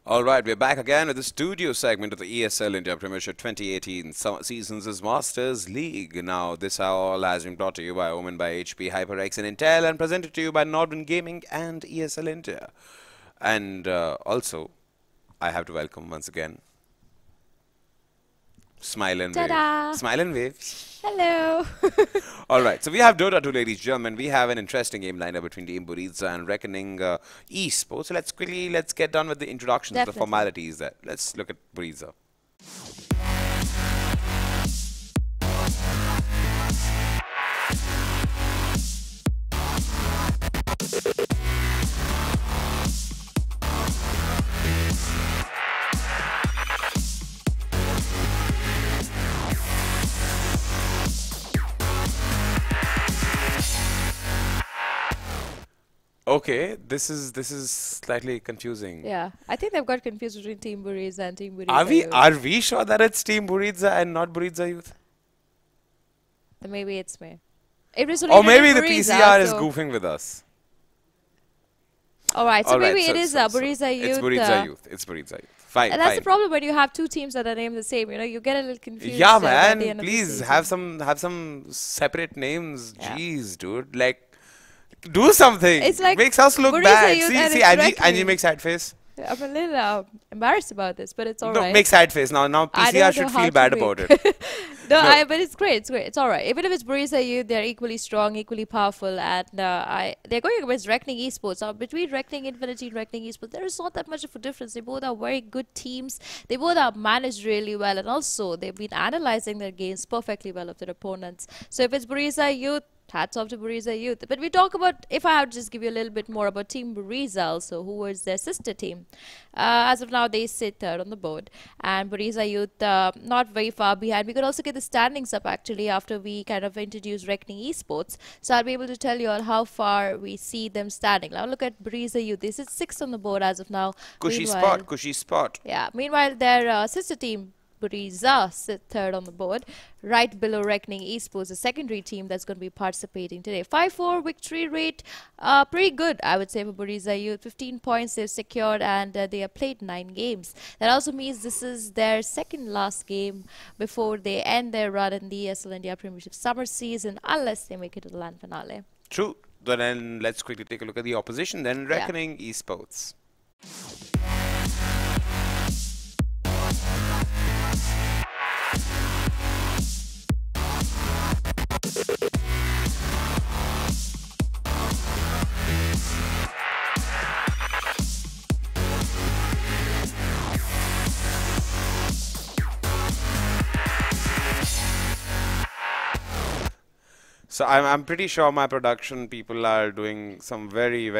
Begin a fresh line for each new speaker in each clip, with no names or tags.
All right, we're back again with the studio segment of the ESL India Premiership 2018 Seasons' Masters League. Now, this all has been brought to you by Omen by HP, HyperX, and Intel, and presented to you by Nordin Gaming and ESL India. And also, I have to welcome once again Smile and
Ta-da!
Wave. Smile and Wave.
Hello!
All right, so we have DOTA 2, ladies and gentlemen. We have an interesting game lineup between Team Buriza and Reckoning Esports. So let's get done with the introductions, the formalities there. Let's look at Buriza. Okay, this is slightly confusing.
Yeah, I think they've got confused between Team Buriza and Team Buriza
Are we sure that it's Team Buriza and not Buriza Youth?
Then maybe it's me. It was
Or maybe the
Buriza,
PCR is goofing with us.
Alright, so maybe it is Buriza Youth.
It's Buriza Youth. It's Buriza Youth. Fine,
and that's the problem when you have two teams that are named the same. You know, you get a little confused.
Yeah, man. Please have some separate names. Yeah. Jeez, dude. Like, do something.
It's like
makes us look bad. See, Angie makes sad face.
I'm a little embarrassed about this, but it's alright.
No, make sad face now. Now PCR should feel bad about it.
No, but it's great. It's great. It's alright. Even if it's Buriza Youth, they're equally strong, equally powerful, and they're going against Reckoning Esports. Now, between Reckoning Infinity and Reckoning Esports, there is not that much of a difference. They both are very good teams. They both are managed really well, and also they've been analyzing their games perfectly well of their opponents. So if it's Buriza Youth, hats off to Buriza Youth. But we talk about, if I have to just give you a little bit more about Team Buriza also, who was their sister team. As of now, they sit third on the board. And Buriza Youth, not very far behind. We could also get the standings up actually after we kind of introduce Reckoning Esports. So I'll be able to tell you all how far we see them standing. Now look at Buriza Youth. This is sixth on the board as of now.
Cushy spot.
Yeah. Meanwhile, their sister team, Buriza, sit third on the board, right below Reckoning Esports, a secondary team that's going to be participating today. 5-4 victory rate, pretty good, I would say, for Buriza Youth. 15 points they've secured, and they have played 9 games. That also means this is their second last game before they end their run in the ESL India Premiership summer season, unless they make it to the land finale.
True. Then let's quickly take a look at the opposition. Then Reckoning Esports. So I'm pretty sure my production people are doing some very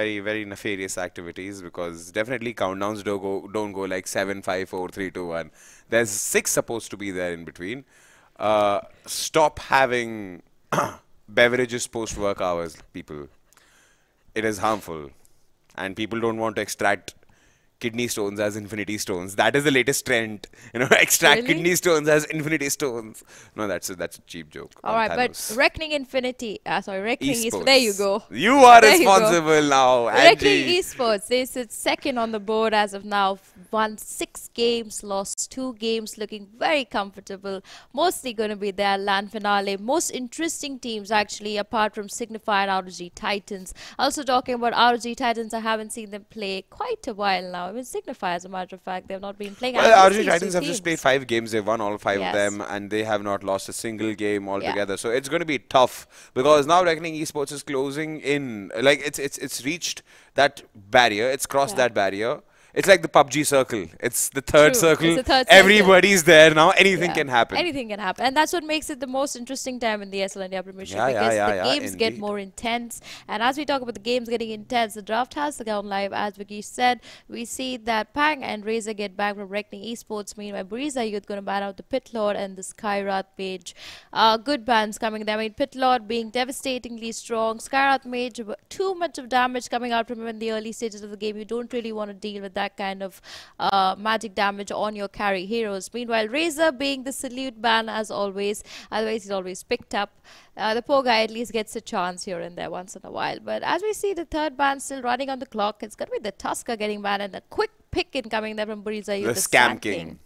nefarious activities, because definitely countdowns don't go like 7, 5, 4, 3, 2, 1. There's 6 supposed to be there in between. Stop having beverages post work hours, people. It is harmful, and people don't want to extract kidney stones as infinity stones. That is the latest trend. You know, extract kidney stones as infinity stones. No, that's a cheap joke.
All right, but Reckoning Infinity, Reckoning Esports. There you go.
You are responsible now, Angie.
Reckoning Esports, they sit second on the board as of now. Won 6 games, lost 2 games, looking very comfortable. Mostly going to be their land finale. Most interesting teams, actually, apart from Signify and ROG Titans. Also talking about ROG Titans, I haven't seen them play quite a while now. I mean, Signify, as a matter of fact, they've not been playing.
Well, ROG Titans have just played 5 games. They've won all 5 of them, and they have not lost a single game altogether. So it's going to be tough, because now Reckoning Esports is closing in. Like, it's reached that barrier. It's crossed that barrier. It's like the PUBG circle. It's the third circle.
It's the third
Everybody's there now. Anything can happen.
Anything can happen. And that's what makes it the most interesting time in the ESL India Premiership, because the games get more intense. And as we talk about the games getting intense, the draft has gone live. As Vicky said, we see that Pang and Razor get back from Reckoning Esports. Meanwhile, Buriza Youth going to ban out the Pit Lord and the Skyrath Mage. Good bans coming there. I mean, Pit Lord being devastatingly strong. Skyrath Mage, too much of damage coming out from him in the early stages of the game. You don't really want to deal with that kind of magic damage on your carry heroes. Meanwhile, Razor being the salute ban as always. Otherwise, he's always picked up. The poor guy at least gets a chance here and there once in a while. But as we see the third ban still running on the clock, it's going to be the Tusker getting banned, and a quick pick incoming there from Buriza,
The
the
Scam
Sand
King.
King.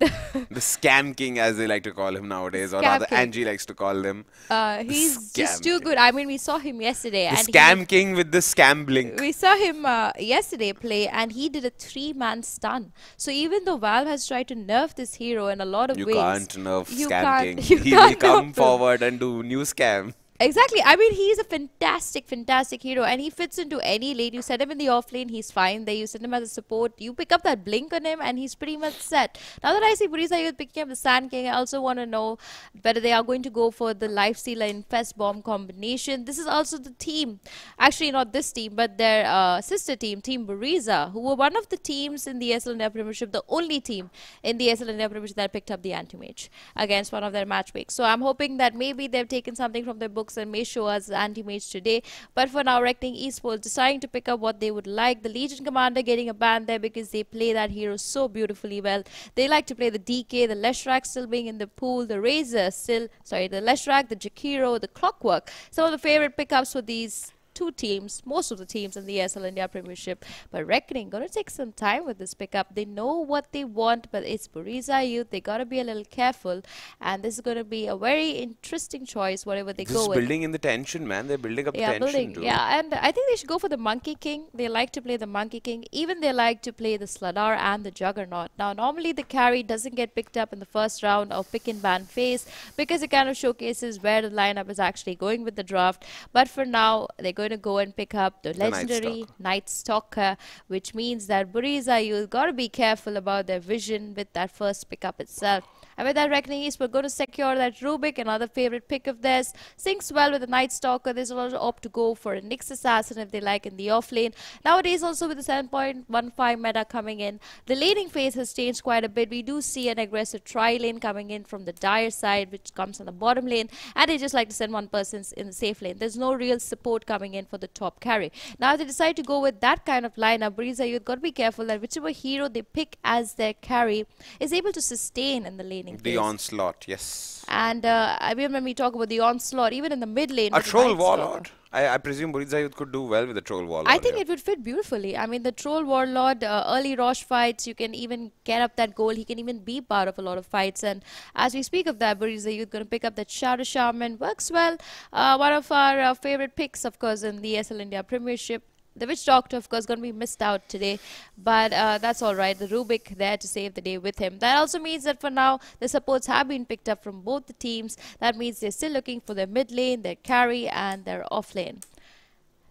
The Scam King, as they like to call him nowadays, or
Scam
rather
King.
Angie likes to call him. The
He's just
Scam
too
King.
good. I mean, we saw him yesterday,
The
and
Scam King with the Scam Blink.
we saw him yesterday play, and he did a 3-man stun. So even though Valve has tried to nerf this hero in a lot of
You
ways,
can't nerf
you
Scam
can't.
King.
You
He will
can't
come
nerf him.
forward and do new scam.
Exactly. I mean, he's a fantastic, fantastic hero, and he fits into any lane. You set him in the off lane, he's fine. There, you set him as a support. You pick up that blink on him, and he's pretty much set. Now that I see Buriza Youth picking up the Sand King, I also want to know whether they are going to go for the Lifestealer Infest Bomb combination. This is also the team, actually not this team, but their sister team, Team Buriza, who were one of the teams in the ESL India Premiership, the only team in the ESL India Premiership that picked up the anti-mage against one of their match picks. So I'm hoping that maybe they've taken something from their books and may show us anti-mage today. But for now, Reckoning Esports deciding to pick up what they would like. The Legion Commander getting a ban there because they play that hero so beautifully well. They like to play the DK, the Leshrac still being in the pool, the Razor still, sorry, the Leshrac, the Jakiro, the Clockwork. Some of the favorite pickups for these two teams, most of the teams in the ESL India Premiership. But Reckoning gonna take some time with this pickup. They know what they want, but it's Buriza Youth. They gotta be a little careful, and this is gonna be a very interesting choice, whatever they
This
go
is
with.
building in the tension, man. They're building up the
Yeah,
tension,
building.
dude.
Yeah, and I think they should go for the Monkey King. They like to play the Monkey King. Even they like to play the Sladar and the Juggernaut. Now, normally the carry doesn't get picked up in the first round of pick and ban phase because it kind of showcases where the lineup is actually going with the draft. But for now, they're going to go and pick up the legendary Night Stalker, which means that Buriza, you gotta be careful about their vision with that first pickup itself. And with that, Reckoning East, we're going to secure that Rubik, another favorite pick of theirs. Syncs well with the Night Stalker. There's a lot of opt to go for a Nyx Assassin if they like in the off lane. Nowadays, also with the 7.15 meta coming in, the laning phase has changed quite a bit. We do see an aggressive tri-lane coming in from the Dire side, which comes on the bottom lane, and they just like to send one person in the safe lane. There's no real support coming in for the top carry. Now, if they decide to go with that kind of lineup, Buriza, you've got to be careful that whichever hero they pick as their carry is able to sustain in the lane.
The onslaught, yes.
And I mean, when we talk about the onslaught, even in the mid lane,
A troll warlord. I presume Buriza Youth could do well with the troll warlord.
I think it would fit beautifully. I mean, the troll warlord, early Rosh fights, you can even get up that goal. He can even be part of a lot of fights. And as we speak of that, Buriza Youth going to pick up that Shadow Shaman. Works well. One of our favorite picks, of course, in the ESL India Premiership. The Witch Doctor, of course, going to be missed out today. But that's all right. The Rubik there to save the day with him. That also means that for now, the supports have been picked up from both the teams. That means they're still looking for their mid lane, their carry, and their off lane.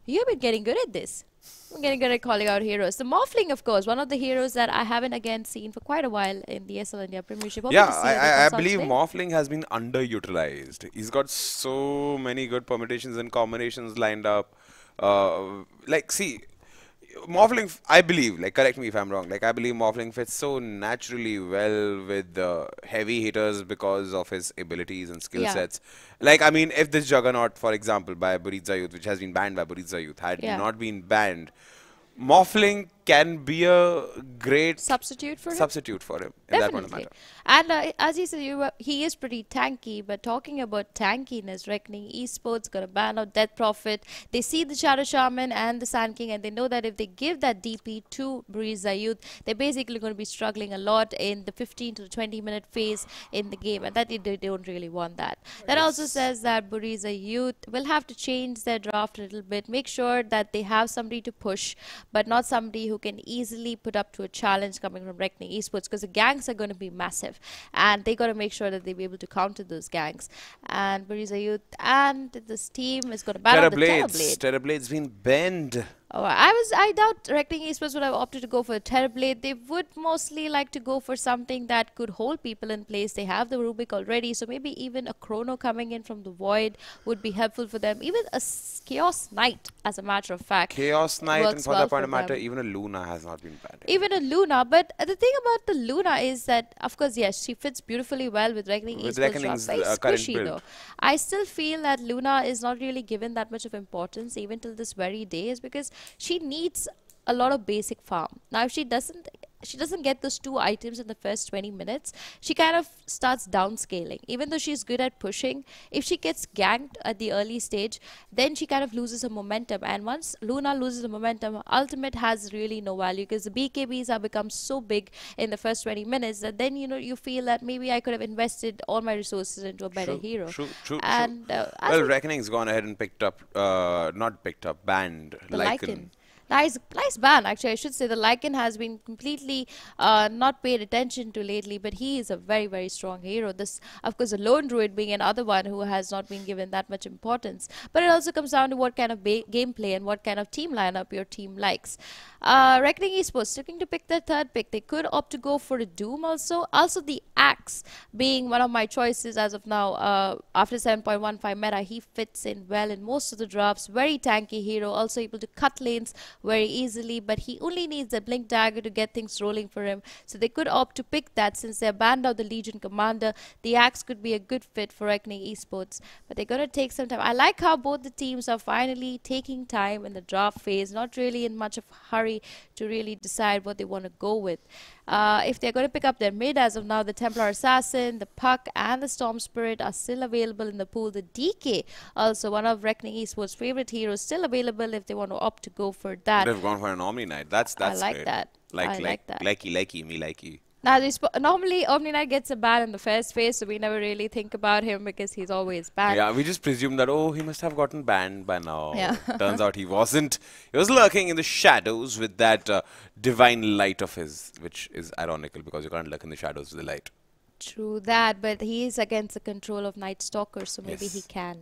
You've been getting good at this. I'm getting good at calling out heroes. The Morphling, of course, one of the heroes that I haven't again seen for quite a while in the ESL India Premiership.
Yeah, I believe Morphling has been underutilized. He's got so many good permutations and combinations lined up. Like, see, Morphling, I believe, like, correct me if I'm wrong, like, I believe Morphling fits so naturally well with the heavy hitters because of his abilities and skill sets. Like, I mean, if this Juggernaut, for example, by Buriza Youth, which has been banned by Buriza Youth, had not been banned, Morphling can be a great
substitute for him.
In that point of matter.
And as you said, he is pretty tanky. But talking about tankiness, Reckoning Esports gonna ban out Death Prophet. They see the Shadow Shaman and the Sand King, and they know that if they give that DP to Buriza Youth, they're basically going to be struggling a lot in the 15 to 20-minute phase in the game, and that they don't really want that. That also says that Buriza Youth will have to change their draft a little bit, make sure that they have somebody to push, but not somebody who can easily put up to a challenge coming from Reckoning Esports, because the ganks are going to be massive, and they got to make sure that they be able to counter those ganks. And Buriza Youth and this team is going to battle the Terrorblade.
Terrorblade's been banned.
Oh, I doubt Reckoning Esports would have opted to go for a Terrorblade. They would mostly like to go for something that could hold people in place. They have the Rubik already, so maybe even a Chrono coming in from the Void would be helpful for them. Even a Chaos Knight, as a matter of fact.
Chaos Knight, and for that point of matter, even a Luna has not been banned.
Even a Luna, but the thing about the Luna is that, of course, yes, she fits beautifully well with Reckoning Esports. Very squishy, though. I still feel that Luna is not really given that much of importance even till this very day, is because she needs a lot of basic farm. Now, if she doesn't she doesn't get those 2 items in the first 20 minutes, she kind of starts downscaling. Even though she's good at pushing, if she gets ganked at the early stage, then she kind of loses her momentum. And once Luna loses the momentum, ultimate has really no value, because the BKBs have become so big in the first 20 minutes that then, you know, you feel that maybe I could have invested all my resources into a better hero.
True.
And
Well, Reckoning's gone ahead and picked up, not picked up, banned
the
Lycan.
Lycan. Nice ban, actually. I should say the Lycan has been completely not paid attention to lately, but he is a very, very strong hero. This, of course, the Lone Druid being another one who has not been given that much importance. But it also comes down to what kind of gameplay and what kind of team lineup your team likes. Reckoning Esports looking to pick their third pick. They could opt to go for a Doom also. Also, the Axe being one of my choices as of now. After 7.15 meta, he fits in well in most of the drafts. Very tanky hero, also able to cut lanes very easily, but he only needs the blink dagger to get things rolling for him. So they could opt to pick that. Since they're banned out the Legion commander, the Axe could be a good fit for Reckoning Esports, but they're gonna take some time. I like how both the teams are finally taking time in the draft phase, not really in much of a hurry to really decide what they want to go with. If they're going to pick up their mid, as of now, the Templar Assassin, the Puck, and the Storm Spirit are still available in the pool. The DK, also one of Reckoning Esports' favorite heroes, still available if they want to opt to go for that.
They've gone for an Omni Knight. That's
I like
great.
that. I like that.
Likey.
Now, normally Omni Knight gets a ban in the first phase, so we never really think about him because he's always banned.
Yeah, we just presume that, oh, he must have gotten banned by now.
Yeah.
Turns out he wasn't. He was lurking in the shadows with that divine light of his, which is ironical because you can't lurk in the shadows with the light.
True that, but he is against the control of Night Stalker, so maybe he
Yes.
can.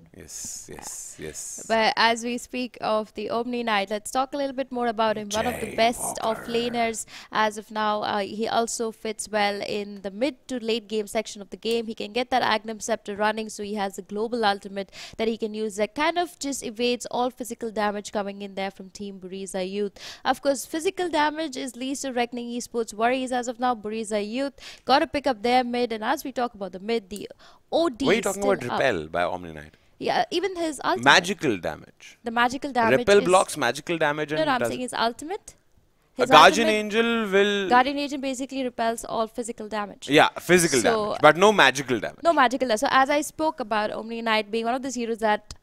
Yes.
But as we speak of the Omni Knight, let's talk a little bit more about him. One of the best of laners as of now. He also fits well in the mid to late game section of the game. He can get that Agnum Scepter running, so he has a global ultimate that he can use that kind of just evades all physical damage coming in there from Team Buriza Youth. Of course, physical damage is least of Reckoning Esports' worries as of now. Buriza Youth got to pick up their mid, and as we talk about the mid, the OD
Were you talking
still
about Repel by Omni Knight?
Yeah, even his ultimate.
Magical damage.
The magical damage
Repel
is,
blocks magical damage and
No, I'm
does
saying his ultimate.
a
His
Guardian
ultimate,
Angel will...
Guardian Agent basically repels all physical damage.
Yeah, physical
So-
damage, but no magical damage.
No magical damage. So as I spoke about Omni Knight being one of those heroes that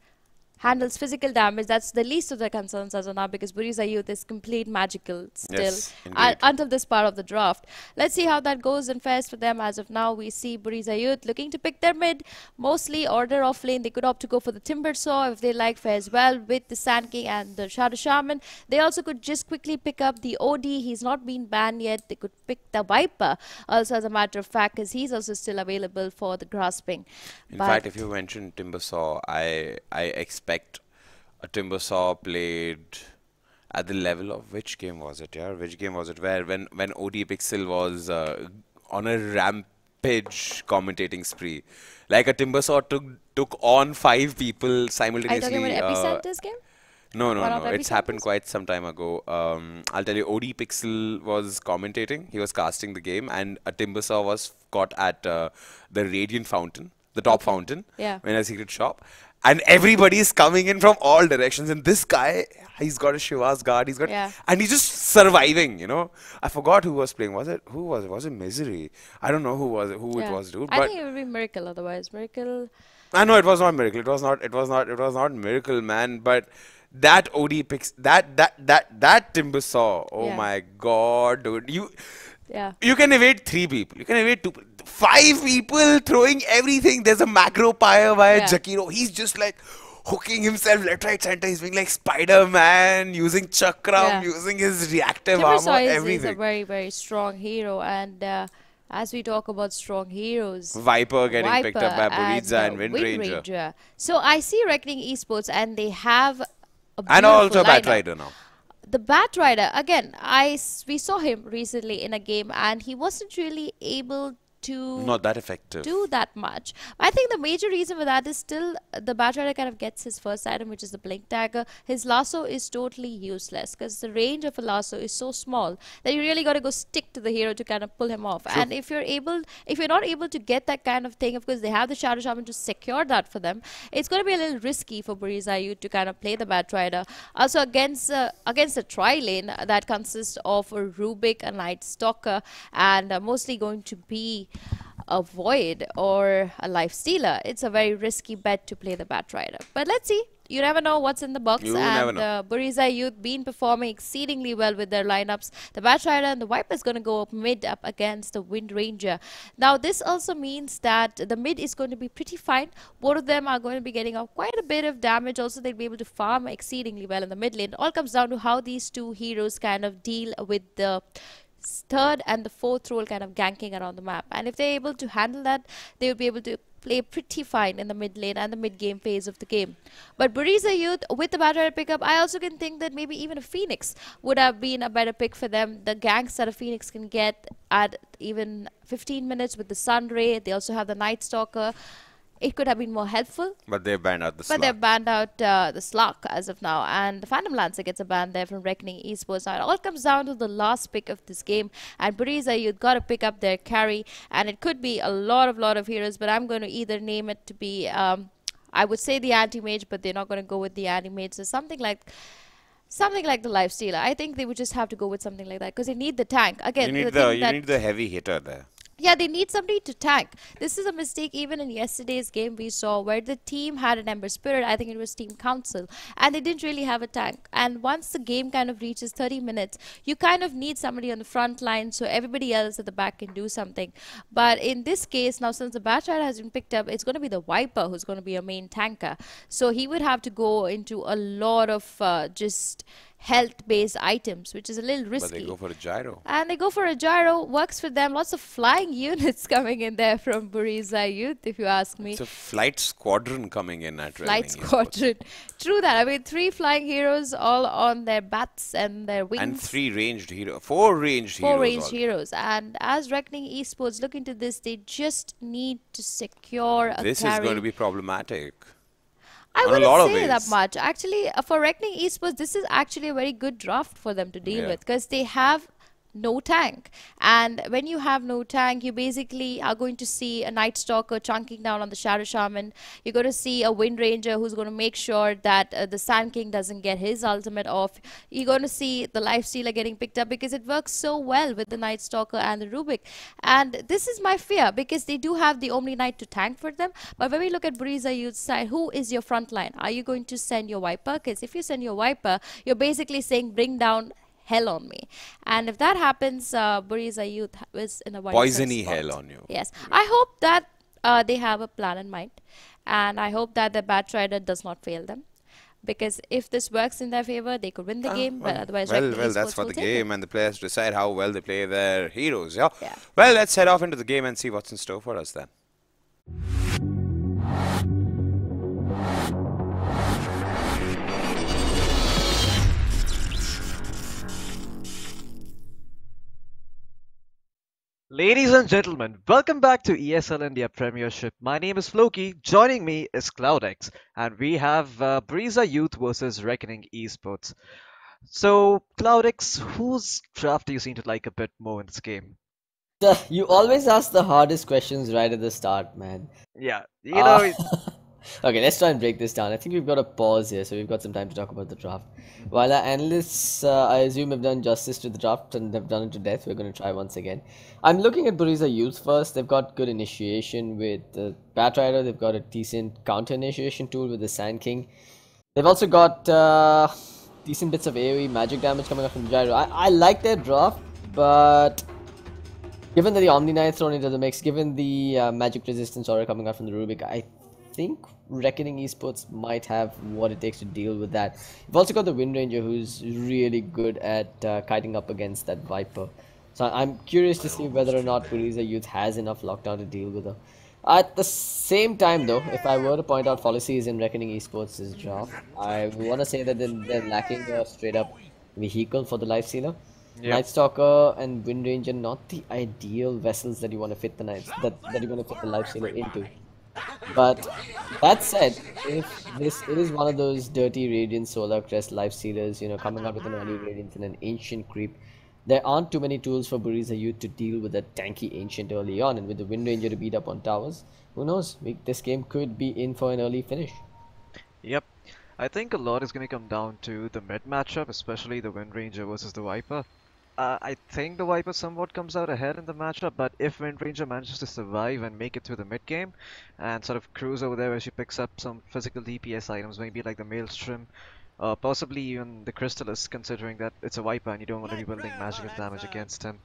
handles physical damage, that's the least of their concerns as of now, because Buriza Youth is complete magical still
Yes, indeed.
until this part of the draft. Let's see how that goes and fares for them. As of now, we see Buriza Youth looking to pick their mid, mostly order off lane. They could opt to go for the Timber Saw if they like, fares well with the Sand King and the Shadow Shaman. They also could just quickly pick up the OD. He's not been banned yet. They could pick the Viper also, as a matter of fact, because he's also still available for the Grasping.
In
But
fact, if you mentioned Timbersaw, I expect a Timbersaw played at the level of which game was it? Yeah, which game was it? Where when OD Pixel was on a rampage commentating spree, like a Timbersaw took on 5 people
are you
simultaneously.
talking about Epicenter's game?
No.
One of
It's happened
Epicenters?
quite some time ago. I'll tell you, OD Pixel was commentating. He was casting the game, and a Timbersaw was caught at the Radiant Fountain, the top fountain,
Yeah.
in a secret shop. And everybody is coming in from all directions. And this guy, he's got a Shiva's guard. He's got,
Yeah.
and he's just surviving. You know, I forgot who was playing. Who was it? Was it Misery? I don't know who it was, dude.
I
But
think it would be Miracle otherwise. Miracle.
I know it was not Miracle. It was not Miracle, man. But that OD picks that Timbersaw. Oh
Yeah.
my God, dude.
Yeah.
You can evade 3 people. You can evade 2 people. 5 people throwing everything. There's a macro pyre by
Yeah.
Jakiro. He's just like hooking himself left, right, center. He's being like Spider-Man, using Chakram,
Yeah.
using his reactive
Timbersaw
armor,
is a
everything.
very, very strong hero. And as we talk about strong heroes,
Viper getting picked up by
Viper
Buriza and Wind Ranger.
Ranger. So I see Reckoning Esports, and they have a
And
beautiful
also Bat
lineup.
Rider now.
The Bat Rider, again, we saw him recently in a game, and he wasn't really able to
Not that effective.
do that much. I think the major reason for that is still the Batrider kind of gets his first item, which is the Blink Dagger. His lasso is totally useless because the range of a lasso is so small that you really got to go stick to the hero to kind of pull him off.
True.
And if you're not able to get that kind of thing, of course they have the Shadow Shaman to secure that for them. It's going to be a little risky for Buriza to kind of play the Batrider. Also against a tri-lane that consists of a Rubik, a Night Stalker, and mostly going to be a Void or a Life Stealer. It's a very risky bet to play the Batrider. But let's see. You never know what's in the box.
You never
and
know.
Buriza Youth been performing exceedingly well with their lineups. The Batrider and the Viper is going to go up mid up against the Wind Ranger. Now this also means that the mid is going to be pretty fine. Both of them are going to be getting off quite a bit of damage. Also they'll be able to farm exceedingly well in the mid lane. It all comes down to how these two heroes kind of deal with the third and the fourth role kind of ganking around the map, and if they're able to handle that, they will be able to play pretty fine in the mid lane and the mid game phase of the game. But Buriza Youth with the Batrider pickup, I also can think that maybe even a Phoenix would have been a better pick for them. The ganks that a Phoenix can get at even 15 minutes with the Sunray, they also have the Night Stalker. It could have been more helpful.
But they've banned out the
But
slot.
they've banned out the Slug as of now. And the Phantom Lancer gets a ban there from Reckoning Esports. Now it all comes down to the last pick of this game. And Buriza, you've got to pick up their carry. And it could be a lot of heroes. But I'm going to either name it to be, I would say the Anti-Mage, but they're not going to go with the Anti-Mage. So something like the Life Stealer. I think they would just have to go with something like that. Because they need the tank. Again,
You need the heavy hitter there.
Yeah, they need somebody to tank. This is a mistake even in yesterday's game we saw where the team had an Ember Spirit. I think it was Team Council. And they didn't really have a tank. And once the game kind of reaches 30 minutes, you kind of need somebody on the front line so everybody else at the back can do something. But in this case, now since the Batrider has been picked up, it's going to be the Viper who's going to be a main tanker. So he would have to go into a lot of just health-based items, which is a little risky.
But they go for a gyro.
And they go for a gyro, works for them. Lots of flying units coming in there from Buriza Youth, if you ask me.
It's a flight squadron coming in at
Flight
Reckoning Esports.
squadron. True that. I mean, 3 flying heroes all on their bats and their wings.
And 4 ranged heroes. 4 ranged
Heroes. And as Reckoning Esports look into this, they just need to secure a
This
carry.
is going to be problematic.
I
on a lot of
wouldn't say that
ways.
much. Actually, for Reckoning Esports, this is actually a very good draft for them to deal
Yeah.
with because they have no tank. And when you have no tank, you basically are going to see a Night Stalker chunking down on the Shadow Shaman. You're going to see a Wind Ranger who's going to make sure that the Sand King doesn't get his ultimate off. You're going to see the Life Stealer getting picked up because it works so well with the Night Stalker and the Rubik. And this is my fear because they do have the Omni Knight to tank for them. But when we look at Buriza Youth's side, who is your front line? Are you going to send your Viper? Because if you send your Viper, you're basically saying bring down hell on me. And if that happens, Buriza Youth is in a worrisome
Poisony
spot.
hell on you.
Yes. I hope that they have a plan in mind. And I hope that the Batrider does not fail them. Because if this works in their favor, they could win the game. But otherwise,
well,
Reckoning
that's
Esports
for
will
the
take
game,
it.
and the players decide how well they play their heroes. Yeah.
Yeah.
Well, let's head off into the game and see what's in store for us then.
Ladies and gentlemen, welcome back to ESL India Premiership. My name is Floki, joining me is CloudX, and we have Buriza Youth versus Reckoning Esports. So, CloudX, whose draft do you seem to like a bit more in this game?
You always ask the hardest questions right at the start, man.
Yeah, you know,
Okay, let's try and break this down. I think we've got a pause here, so we've got some time to talk about the draft. While our analysts, I assume, have done justice to the draft and have done it to death, we're going to try once again. I'm looking at Buriza Youth first. They've got good initiation with the Batrider. They've got a decent counter initiation tool with the Sand King. They've also got decent bits of AoE magic damage coming up from the Gyro. I like their draft, but given that the Omni Knight thrown into the mix, given the magic resistance aura coming out from the Rubik, I think Reckoning Esports might have what it takes to deal with that. You've also got the Wind Ranger, who's really good at kiting up against that Viper. So I'm curious to see whether or not Buriza Youth has enough lockdown to deal with her. At the same time, though, if I were to point out policies in Reckoning Esports' draft, I want to say that they're lacking a straight-up vehicle for the Life Stealer.
Yep.
Night Stalker and Wind Ranger not the ideal vessels that you want to fit the knights that you want to fit the Lifestealer into. But that said, if this is one of those dirty Radiant Solar Crest Lifestealers, you know, coming out with an early Radiant and an Ancient creep, there aren't too many tools for Buriza Youth to deal with a tanky Ancient early on, and with the Wind Ranger to beat up on towers, who knows? This game could be in for an early finish.
Yep. I think a lot is going to come down to the mid matchup, especially the Wind Ranger versus the Viper. I think the Viper somewhat comes out ahead in the matchup, but if Wind Ranger manages to survive and make it through the mid game and sort of cruise over there where she picks up some physical DPS items, maybe like the Maelstrom, possibly even the Crystallis, considering that it's a Viper and you don't want to be building magical damage against him,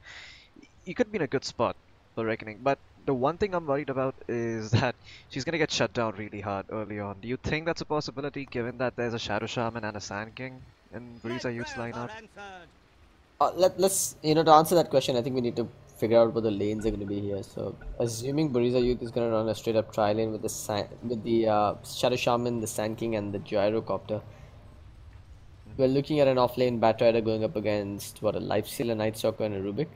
you could be in a good spot for Reckoning. But the one thing I'm worried about is that she's going to get shut down really hard early on. Do you think that's a possibility given that there's a Shadow Shaman and a Sand King in Buriza Youth's lineup?
Let's, you know, to answer that question, I think we need to figure out what the lanes are going to be here. So, assuming Buriza Youth is going to run a straight up tri lane with the Shadow Shaman, the Sand King, and the Gyrocopter, we're looking at an off lane Batrider going up against what, a Lifestealer, Night Stalker, and a Rubik.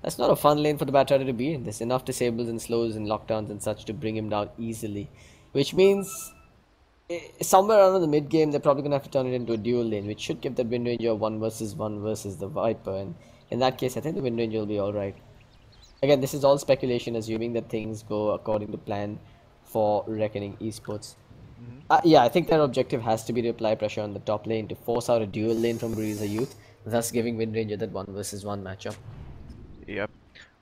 That's not a fun lane for the Batrider to be in. There's enough disables and slows and lockdowns and such to bring him down easily, which means somewhere around the mid game they're probably gonna have to turn it into a dual lane, which should give the Wind Ranger 1 versus the Viper, and in that case I think the Wind Ranger will be alright. Again, this is all speculation, assuming that things go according to plan for Reckoning Esports. Yeah, I think their objective has to be to apply pressure on the top lane to force out a dual lane from Buriza Youth, thus giving Wind Ranger that 1 versus 1 matchup.
Yep.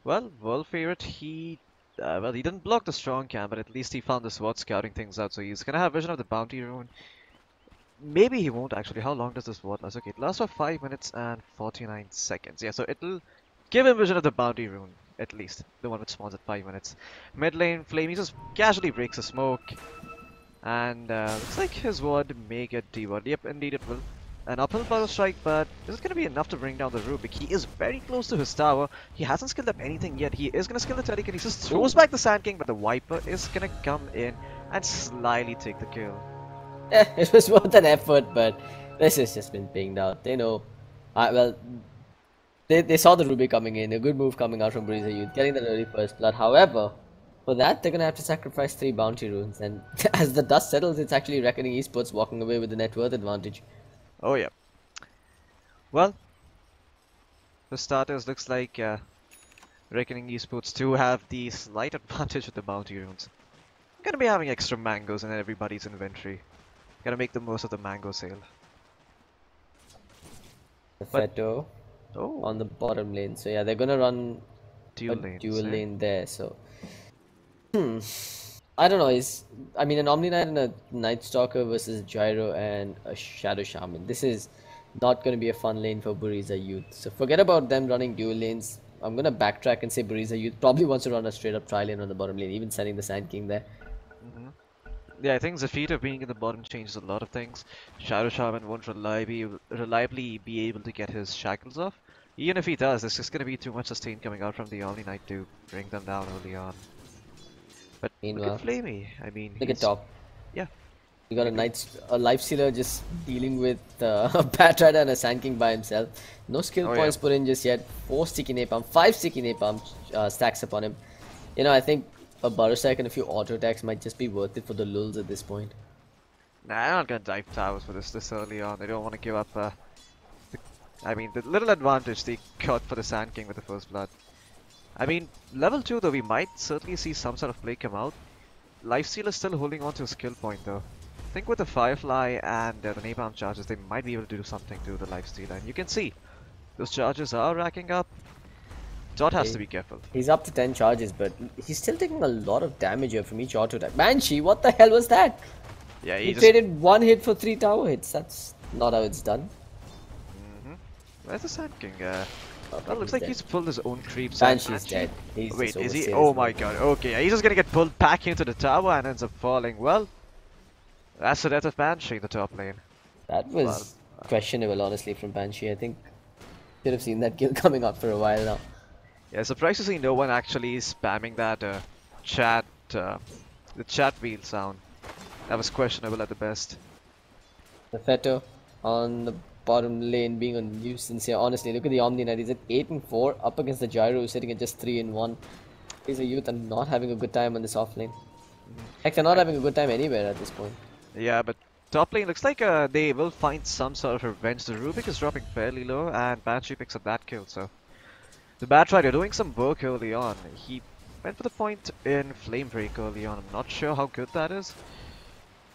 Well, world favorite, he didn't block the strong cam, but at least he found the SWAT scouting things out, so he's gonna have vision of the bounty rune. Maybe he won't actually. How long does this SWAT last? Okay, it lasts for 5 minutes and 49 seconds. Yeah, so it'll give him vision of the bounty rune, at least. The one which spawns at 5 minutes. Mid lane, Flame, he just casually breaks the smoke. And looks like his ward may get dewarded. Yep, indeed it will. An uphill power strike, but is it going to be enough to bring down the Rubik? He is very close to his tower. He hasn't skilled up anything yet. He is going to skill the Telekinesis. He just throws back the Sand King, but the Viper is going to come in and slyly take the kill.
It was worth an effort, but this has just been pinged out. They know. Well, they saw the Rubik coming in. A good move coming out from Buriza Youth, getting the early first blood. However, for that, they're going to have to sacrifice 3 bounty runes. And as the dust settles, it's actually Reckoning Esports walking away with the net worth advantage.
Oh yeah. Well, for starters, looks like Reckoning Esports 2 have the slight advantage with the bounty runes. Gonna be having extra mangoes in everybody's inventory. Gotta make the most of the mango sale.
The Feto on the bottom lane. So yeah, they're gonna run dual lane there. So I don't know. I mean, an Omni Knight and a Night Stalker versus Gyro and a Shadow Shaman. This is not going to be a fun lane for Buriza Youth. So forget about them running dual lanes. I'm going to backtrack and say Buriza Youth probably wants to run a straight up tri lane on the bottom lane, even sending the Sand King there.
Yeah, I think Zafita being in the bottom changes a lot of things. Shadow Shaman won't reliably be able to get his shackles off. Even if he does, there's just going to be too much sustain coming out from the Omni Knight to bring them down early on. But
meanwhile,
look at Flamey. I mean,
look at top.
Yeah.
You got a Lifestealer just dealing with a Batrider and a Sand King by himself. No skill points put in just yet. 4 sticky napalm, 5 sticky napalm stacks upon him. You know, I think a Buriza and a few auto attacks might just be worth it for the lulz at this point.
Nah, I'm not gonna dive towers for this early on. They don't want to give up. I mean, the little advantage they got for the Sand King with the first blood. I mean, level 2 though, we might certainly see some sort of play come out. Lifesteal is still holding on to a skill point though. I think with the Firefly and the Napalm charges, they might be able to do something to the Lifesteal. And you can see, those charges are racking up. Dot has to be careful.
He's up to 10 charges, but he's still taking a lot of damage here from each auto attack. Banshee, what the hell was that?
Yeah,
he traded 1 hit for 3 tower hits. That's not how it's done.
Where's the Sand King? Well, looks like he's pulled his own creeps.
Banshee's dead.
Wait, is he? Oh my god. Okay, yeah, he's just gonna get pulled back into the tower and ends up falling. Well, that's the death of Banshee in the top lane.
That was questionable, honestly, from Banshee. I think should have seen that kill coming up for a while now.
Yeah, surprised to see no one actually spamming that the chat wheel sound. That was questionable at the best.
The Feto on the bottom lane being a nuisance here. Honestly, look at the Omni Knight. He's at 8 and 4 up against the Gyro, who's sitting at just 3 and 1. He's a youth and not having a good time on this off lane. Heck, they're not having a good time anywhere at this point.
Yeah, but top lane looks like they will find some sort of revenge. The Rubik is dropping fairly low, and Banshee picks up that kill. So the Batrider doing some work early on. He went for the point in Flame Break early on. I'm not sure how good that is.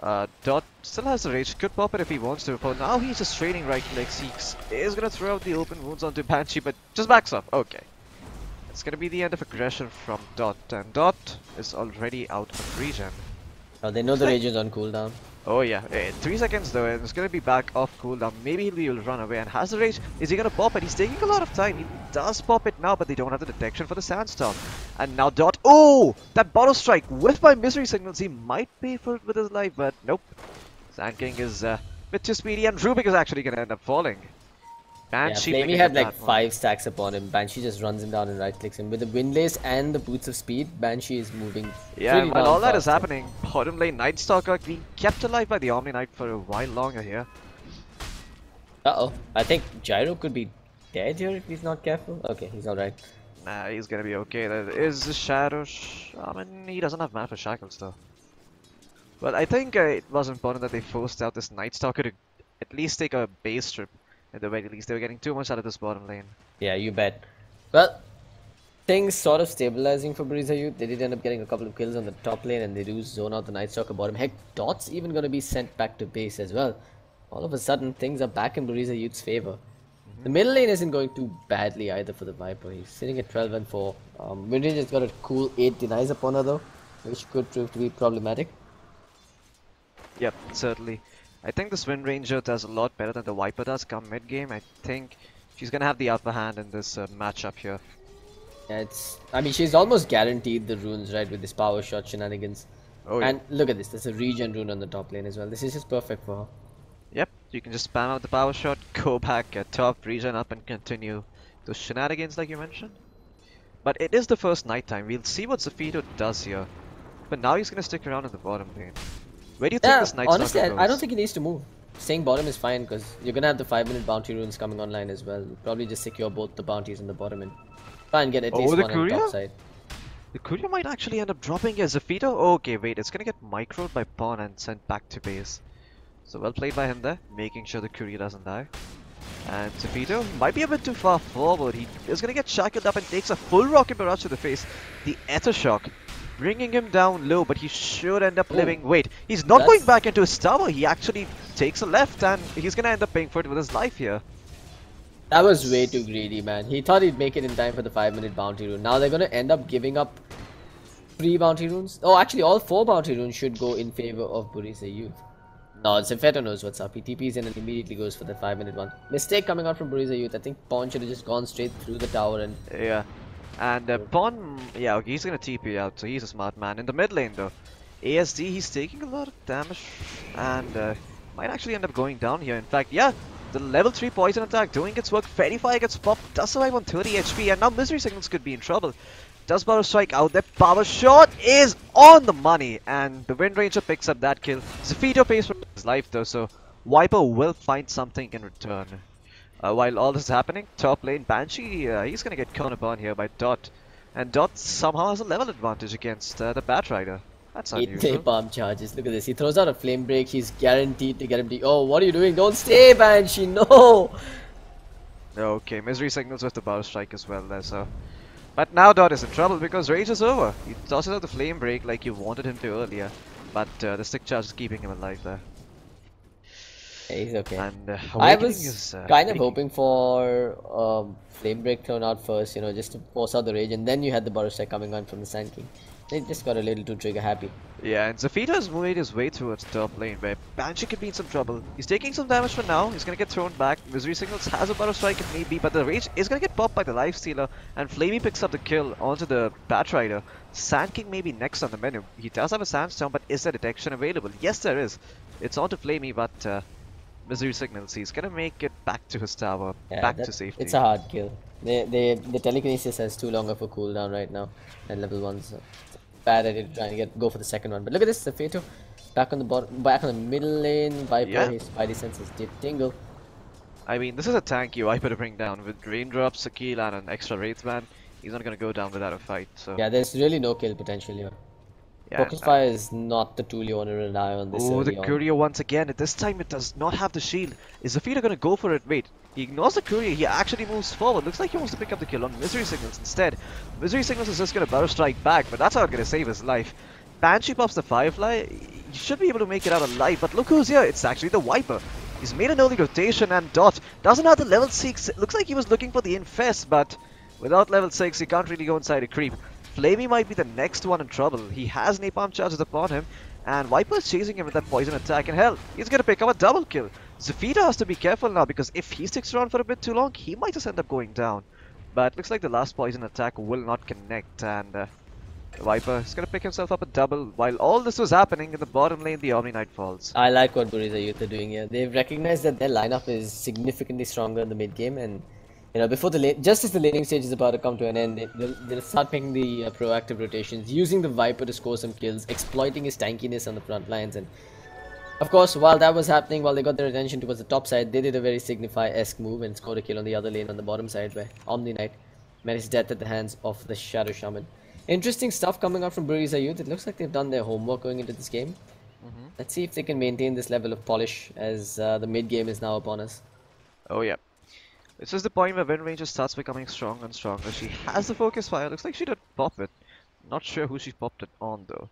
Dot still has the rage, could pop it if he wants to, but now he's just trading right click. He is gonna throw out the open wounds onto Banshee, but just backs up. Okay. It's gonna be the end of aggression from Dot, and Dot is already out of regen.
Oh, they know the rage is on cooldown.
Oh yeah, 3 seconds though, and it's gonna be back off cooldown. Maybe he'll be able to run away, and has the rage. Is he gonna pop it? He's taking a lot of time. He does pop it now, but they don't have the detection for the sandstorm. And now Dot, oh! That bottle strike whiffed by Misery Signals. He might pay for it with his life, but nope. Sand King is a bit too speedy, and Rubik is actually gonna end up falling. Banshee
Yeah, Flamey
picking
had
up
like
that one.
5 stacks upon him. Banshee just runs him down and right clicks him. With the Windlace and the Boots of Speed, Banshee is moving.
Yeah,
pretty
and while
down
all that is
faster.
happening, bottom lane Night Stalker being kept alive by the Omni Knight for a while longer here.
Uh-oh. I think Gyro could be dead here if he's not careful. Okay, he's alright.
Nah, he's gonna be okay. There is a Shadow Shaman. He doesn't have mana for Shackles though. Well, I think it was important that they forced out this Night Stalker to at least take a base strip. At the very least, they were getting too much out of this bottom lane.
Yeah, you bet. Well, things sort of stabilizing for Buriza Youth. They did end up getting a couple of kills on the top lane, and they do zone out the Night Stalker bottom. Heck, Dot's even going to be sent back to base as well. All of a sudden, things are back in Buriza Youth's favor. The middle lane isn't going too badly either for the Viper. He's sitting at 12 and 4. Windranger has got a cool 8 denies upon her though, which could prove to be problematic.
Yep, certainly. I think this Wind Ranger does a lot better than the Viper does come mid game. I think she's gonna have the upper hand in this matchup here.
Yeah, I mean, she's almost guaranteed the runes, right, with this power shot shenanigans.
Oh, yeah.
And look at this, there's a regen rune on the top lane as well. This is just perfect for her.
Yep, you can just spam out the power shot, go back at top, regen up, and continue those shenanigans like you mentioned. But it is the first nighttime. We'll see what Zafito does here. But now he's gonna stick around in the bottom lane. Where do you think
Yeah,
this Night
honestly,
Stalker
I don't
goes?
think he needs to move. Staying bottom is fine because you're gonna have the 5-minute bounty runes coming online as well. Probably just secure both the bounties in the bottom and try and get at least
the
one on the top
courier?
side.
The courier might actually end up dropping here. Zafito? Okay, wait, it's gonna get microed by Pawn and sent back to base. So well played by him there, making sure the courier doesn't die. And Zafito might be a bit too far forward. He is gonna get shackled up and takes a full rocket barrage to the face. The Ether Shock bringing him down low, but he should end up living. Wait, he's not going back into his tower. He actually takes a left, and he's gonna end up paying for it with his life here.
That was way too greedy, man. He thought he'd make it in time for the 5-minute bounty rune. Now they're gonna end up giving up 3 bounty runes. Oh, actually, all 4 bounty runes should go in favor of Buriza Youth. No, Zafeto knows what's up. He TPs in and immediately goes for the 5-minute one. Mistake coming out from Buriza Youth. I think Pawn should have just gone straight through the tower and...
Yeah. And Pawn, yeah, okay, he's gonna TP out, so he's a smart man. In the mid lane though, ASD, he's taking a lot of damage and might actually end up going down here. In fact, yeah, the level 3 poison attack doing its work. Fairy Fire gets popped, does survive on 30 HP, and now Misery Signals could be in trouble. Does Power Strike out there? Power Shot is on the money, and the Wind Ranger picks up that kill. Zafito pays for his life though, so Viper will find something in return. While all this is happening, top lane Banshee, he's gonna get caught upon here by Dot. And Dot somehow has a level advantage against the Batrider. That's
8
unusual.
napalm charges. Look at this. He throws out a flame break. He's guaranteed to get him. Oh, what are you doing? Don't stay, Banshee. No.
Okay, Misery Signals with the Power Strike as well there, so. But now Dot is in trouble because Rage is over. He tosses out the Flame Break like you wanted him to earlier. But the Stick Charge is keeping him alive there.
Yeah, he's okay.
And
I
Awakening
was
is,
kind of
pretty-
hoping for flame break thrown out first, you know, just to force out the rage, and then you had the Burrow Strike coming on from the Sand King. They just got a little too trigger happy.
Yeah, and Zafito has made his way towards top lane where Banshee could be in some trouble. He's taking some damage for now, he's gonna get thrown back. Misery Signals has a Burrow Strike if need be, but the Rage is gonna get popped by the Lifestealer, and Flamey picks up the kill onto the Batrider. Sand King may be next on the menu. He does have a Sandstorm, but is there detection available? Yes, there is. It's onto Flamey, but Misery Signals, he's gonna make it back to his tower,
Yeah,
back to safety.
it's a hard kill. The telekinesis has too long of a cooldown right now, and level 1's bad at it trying to go for the second one. But look at this, Zafeto back on the bottom, back on the middle lane. Viper,
Yeah.
his spidey senses did tingle.
I mean, this is a tanky Viper to bring down with Raindrops, a kill, and an extra Wraithman. He's not gonna go down without a fight. So
Yeah, there's really no kill potential here.
yeah.
Focus fire is not the tool you want to rely on this
Oh, the
early on.
courier once again. This time it does not have the shield. Is Zafira gonna go for it? Wait, he ignores the courier. He actually moves forward. Looks like he wants to pick up the kill on Misery Signals instead. Misery Signals is just gonna Burrow Strike back, but that's not gonna save his life. Banshee pops the Firefly. He should be able to make it out alive, but look who's here. It's actually the Viper. He's made an early rotation, and Dot doesn't have the level 6. It looks like he was looking for the Infest, but without level 6, he can't really go inside a creep. Flamey might be the next one in trouble. He has napalm charges upon him, and Viper's chasing him with that poison attack, and hell, he's gonna pick up a double kill. Zafira has to be careful now, because if he sticks around for a bit too long, he might just end up going down. But looks like the last poison attack will not connect, and Viper is gonna pick himself up a double. While all this was happening in the bottom lane, the Omni Knight falls.
I like what Buriza Youth are doing here. They've recognized that their lineup is significantly stronger in the mid game, and before the lane, just as the laning stage is about to come to an end, they'll start making the proactive rotations, using the Viper to score some kills, exploiting his tankiness on the front lines, and of course, while that was happening, while they got their attention towards the top side, they did a very Signify-esque move and scored a kill on the other lane on the bottom side, where Omni Knight met his death at the hands of the Shadow Shaman. Interesting stuff coming out from Buriza Youth. It looks like they've done their homework going into this game. Let's see if they can maintain this level of polish as the mid game is now upon us.
Oh yeah. This is the point where Wind Ranger starts becoming stronger and stronger. She has the focus fire. Looks like she did pop it. Not sure who she popped it on though.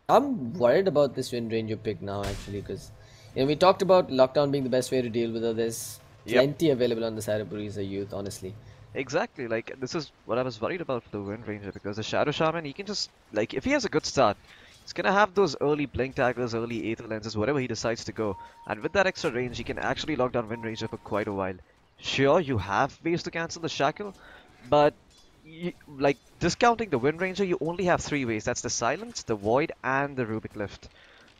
I'm worried about this Wind Ranger pick now actually, because we talked about lockdown being the best way to deal with her. There's plenty available on the side of Buriza Youth, honestly.
Exactly, like this is what I was worried about for the Wind Ranger, because the Shadow Shaman, he can just, like, if he has a good start, he's gonna have those early blink daggers, early aether lenses, whatever he decides to go, and with that extra range he can actually lock down Wind Ranger for quite a while. Sure, you have ways to cancel the shackle, but like discounting the Wind Ranger, you only have 3 ways. That's the Silence, the Void, and the Rubik Lift.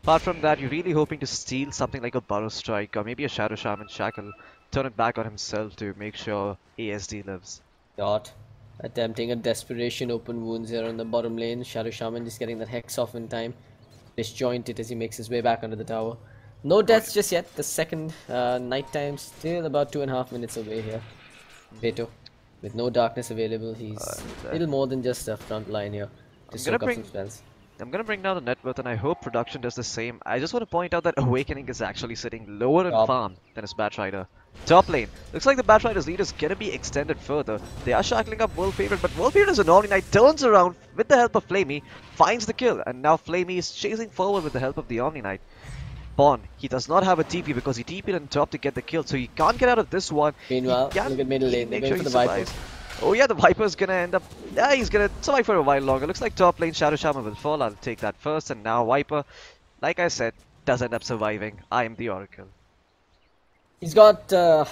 Apart from that, you're really hoping to steal something like a Burrow Strike or maybe a Shadow Shaman shackle, turn it back on himself to make sure ASD lives.
Dot attempting a desperation open wounds here on the bottom lane. Shadow Shaman just getting that hex off in time. Disjointed as he makes his way back under the tower. No deaths just yet. The second night time still about 2.5 minutes away here. Beto, with no darkness available, he's a little more than just a front line here to soak up some spells.
I'm gonna bring down the net worth, and I hope production does the same. I just want to point out that Awakening is actually sitting lower in farm than his Batrider. Top lane. Looks like the Batrider's lead is gonna be extended further. They are shackling up World Favorite, but World Favorite is an Omni Knight, turns around with the help of Flamey, finds the kill, and now Flamey is chasing forward with the help of the Omni Knight. Pawn, he does not have a TP because he TP'd on top to get the kill, so he can't get out of this one.
Meanwhile, look at middle lane, they're going for the Viper.
Oh yeah, the Viper's gonna end up... Yeah, he's gonna survive for a while longer. Looks like top lane Shadow Shaman will fall. I'll take that first. And now Viper, like I said, does end up surviving. I am the Oracle.
He's got 2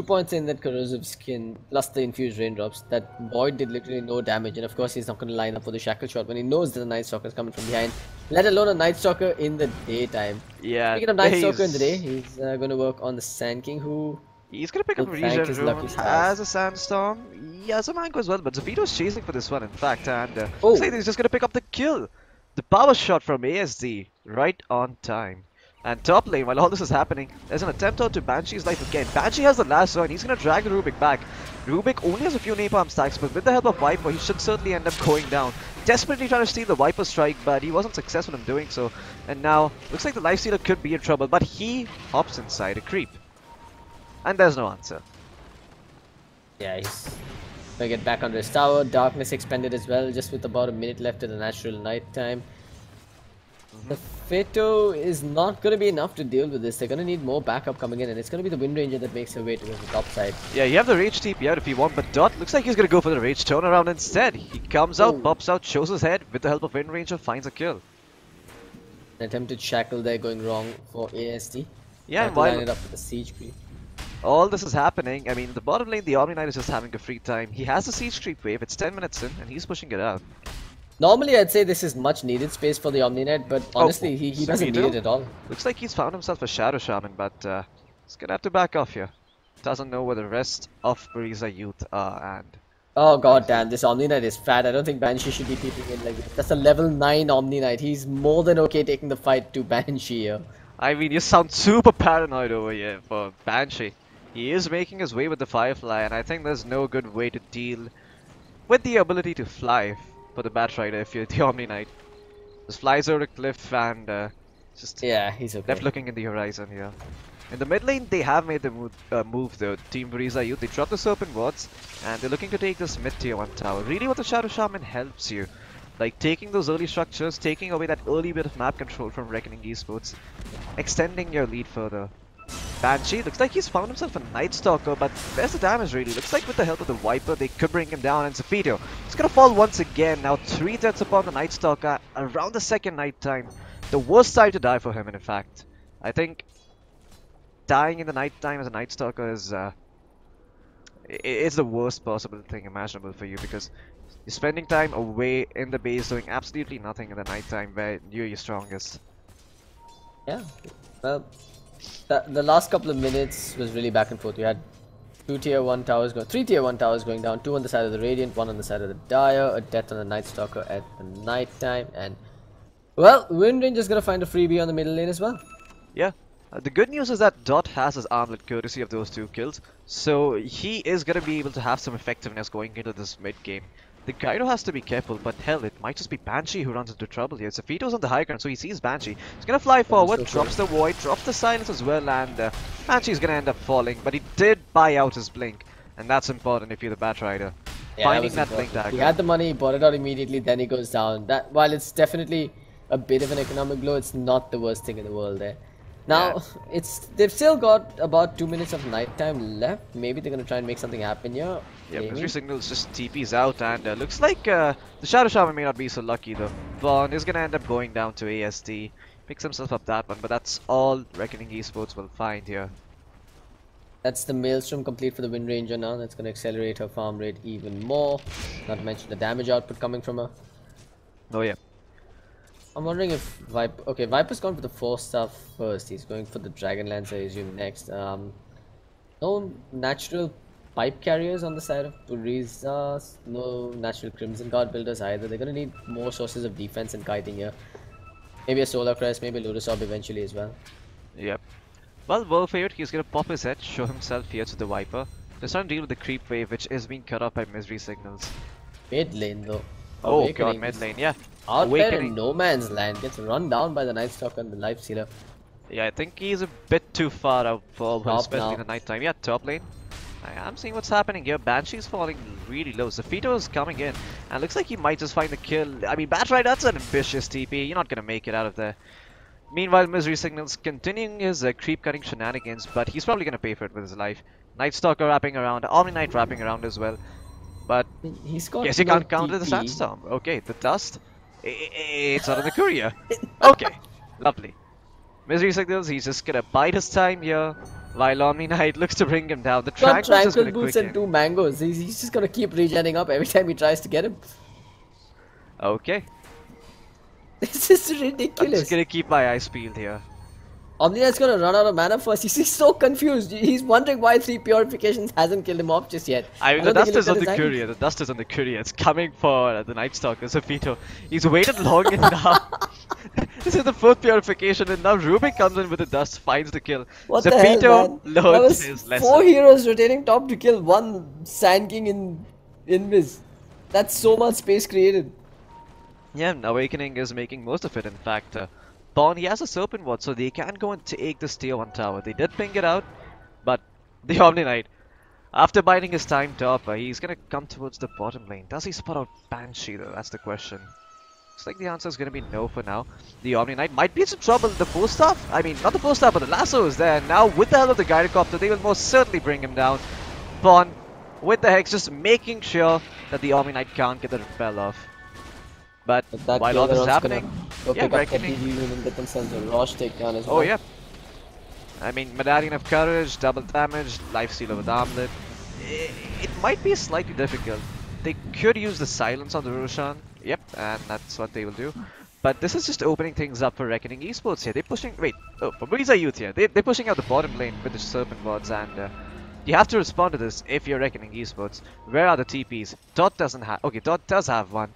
points in that corrosive skin, plus the infused raindrops. That Void did literally no damage. And of course, he's not going to line up for the shackle shot when he knows that the Night Stalker is coming from behind. Let alone a Night Stalker in the daytime.
Yeah,
speaking of Night Stalker in the day, he's going to work on the Sand King, who...
He's gonna pick up Regen Room, has a Sandstorm, he has a Mango as well, but Zafito's chasing for this one in fact, and looks like he's just gonna pick up the kill. The power shot from ASD, right on time. And top lane, while all this is happening, there's an attempt out to Banshee's life again. Banshee has the lasso and he's gonna drag the Rubik back. Rubik only has a few napalm stacks, but with the help of Viper, he should certainly end up going down. Desperately trying to steal the Viper strike, but he wasn't successful in doing so. And now, looks like the Lifestealer could be in trouble, but he hops inside a creep. And there's no answer.
Yeah, he's gonna get back under his tower. Darkness expended as well, just with about a minute left of the natural night time. The Fato is not gonna be enough to deal with this. They're gonna need more backup coming in, and it's gonna be the Wind Ranger that makes her way towards the top side.
Yeah, you have the Rage TP out if you want, but Dot looks like he's gonna go for the Rage turnaround instead. He comes out, pops out, shows his head, with the help of Wind Ranger, finds a kill.
An attempted shackle there going wrong for ASD.
Yeah, and
line it up with the siege creep.
All this is happening, I mean, the bottom lane, the Omni Knight is just having a free time. He has the siege creep wave, it's 10 minutes in, and he's pushing it out.
Normally, I'd say this is much needed space for the Omni Knight, but honestly, he doesn't need it at all.
Looks like he's found himself a Shadow Shaman, but he's gonna have to back off here. Doesn't know where the rest of Buriza Youth are, and...
Oh god damn, this Omni Knight is fat. I don't think Banshee should be peeping in like this. That's a level 9 Omni Knight. He's more than okay taking the fight to Banshee here.
I mean, you sound super paranoid over here for Banshee. He is making his way with the Firefly, and I think there's no good way to deal with the ability to fly for the Batrider if you're the Omni Knight. Just flies over a cliff and just
Yeah, he's
left
okay.
looking in the horizon here. In the mid lane, they have made the move though. Team Buriza Youth, they drop the Serpent Wards, and they're looking to take this mid tier 1 tower. Really what the Shadow Shaman helps you. Like taking those early structures, taking away that early bit of map control from Reckoning Esports, extending your lead further. Banshee, looks like he's found himself a Night Stalker, but where's the damage really? Looks like with the help of the Viper, they could bring him down, and Zafito, he's gonna fall once again. Now 3 deaths upon the Night Stalker around the second night time. The worst time to die for him, in fact. I think dying in the night time as a Night Stalker is the worst possible thing imaginable for you, because you're spending time away in the base doing absolutely nothing in the night time where you're your strongest.
Yeah. Well, the last couple of minutes was really back and forth. You had 3 tier 1 towers going down, 2 on the side of the Radiant, 1 on the side of the Dire, a death on the Night Stalker at the night time, and well, Windrange is gonna find a freebie on the middle lane as well.
Yeah. The good news is that Dot has his armlet courtesy of those 2 kills, so he is gonna be able to have some effectiveness going into this mid game. The Gyro has to be careful, but hell, it might just be Banshee who runs into trouble here. Zafito's on the high ground, so he sees Banshee. He's gonna fly forward, drops the Void, drops the Silence as well, and Banshee's gonna end up falling. But he did buy out his Blink, and that's important if you're the Batrider.
Yeah,
Finding that
important.
Blink dagger.
He had the money, he bought it out immediately, then he goes down. That, while it's definitely a bit of an economic blow, it's not the worst thing in the world there. Now, they've still got about 2 minutes of nighttime left. Maybe they're gonna try and make something happen here.
Yeah,
Maybe.
Misery Signals just TP's out, and looks like the Shadow Shaman may not be so lucky though. Vaughn is gonna end up going down to ASD. Picks himself up that one, but that's all Reckoning Esports will find here.
That's the Maelstrom complete for the Wind Ranger now. That's gonna accelerate her farm rate even more. Not to mention the damage output coming from her.
Oh yeah.
I'm wondering if Viper... Okay, Viper's gone for the 4-star first. He's going for the Dragonlance, I assume, next. No natural pipe carriers on the side of Buriza. No natural Crimson Guard builders either. They're gonna need more sources of defense and kiting here. Maybe a Solar Crest, maybe a Lotus Orb eventually as well.
Yep. Well, world favorite, he's gonna pop his head, show himself here to the Viper. Just trying to deal with the creep wave, which is being cut off by Misery Signals.
Mid lane though.
Oh
Awakening
god, mid lane, yeah.
out there in
Awakening.
no man's land, gets run down by the Night Stalker and the Life Stealer.
Yeah, I think he's a bit too far out for
Top
especially
now.
in the night time. Yeah, top lane. I'm seeing what's happening here. Banshee's falling really low. Zafito is coming in, and looks like he might just find the kill. I mean, Batrider, that's an ambitious TP. You're not gonna make it out of there. Meanwhile, Misery Signals continuing his creep cutting shenanigans, but he's probably gonna pay for it with his life. Night Stalker wrapping around, Omni Knight wrapping around as well. But
He's got
yes, you
no
can't counter the
TP.
sandstorm. Okay, the dust. It's out of the courier. Okay, lovely. Misery Signals, he's just gonna bide his time here, while Omni Knight looks to bring him down. The
Got
Tranquil's just
tranquil
gonna
boots
quick
and
him.
2 mangoes. He's just gonna keep regenning up every time he tries to get him.
Okay,
This is
I'm
ridiculous.
just gonna keep my eyes peeled here.
Omnia's gonna run out of mana first. He's so confused. He's wondering why 3 purifications hasn't killed him off just yet.
I mean, the
don't think
dust
he
is on
looked
the
at his
courier. The dust is on the courier. It's coming for the Night Stalker, Zafito. He's waited long enough. This is the 4th purification, and now Rubik comes in with the dust, finds the kill.
What the hell,
Zafito
man? That
learns
was
his
4
lesson.
heroes rotating top to kill 1 Sand King in Invis. That's so much space created.
Yeah, Awakening is making most of it, in fact. Pawn, he has a Serpent Ward, so they can go and take this tier 1 tower. They did ping it out, but the Omni Knight, after biding his time top, he's gonna come towards the bottom lane. Does he spot out Banshee though? That's the question. Looks like the answer is gonna be no for now. The Omni Knight might be in some trouble. The 4-staff, I mean, not the 4-staff, but the lasso is there. Now, with the help of the Gyrocopter, they will most certainly bring him down. Pawn, with the Hex, just making sure that the Omni Knight can't get the repel off. But
That
while all this is
Killer
happening,
Rod's gonna
yeah,
go pick up
Reckoning.
that DD and get themselves a Rosh takedown as well.
Oh yeah. I mean, Medallion of Courage, double damage, Lifestealer with Armlet. It might be slightly difficult. They could use the silence on the Roshan. Yep, and that's what they will do. But this is just opening things up for Reckoning Esports here. They're pushing... Wait, oh, for Buriza Youth here. They're pushing out the bottom lane with the Serpent Wards, and you have to respond to this if you're Reckoning Esports. Where are the TPs? Dot doesn't have... Okay, Dot does have one.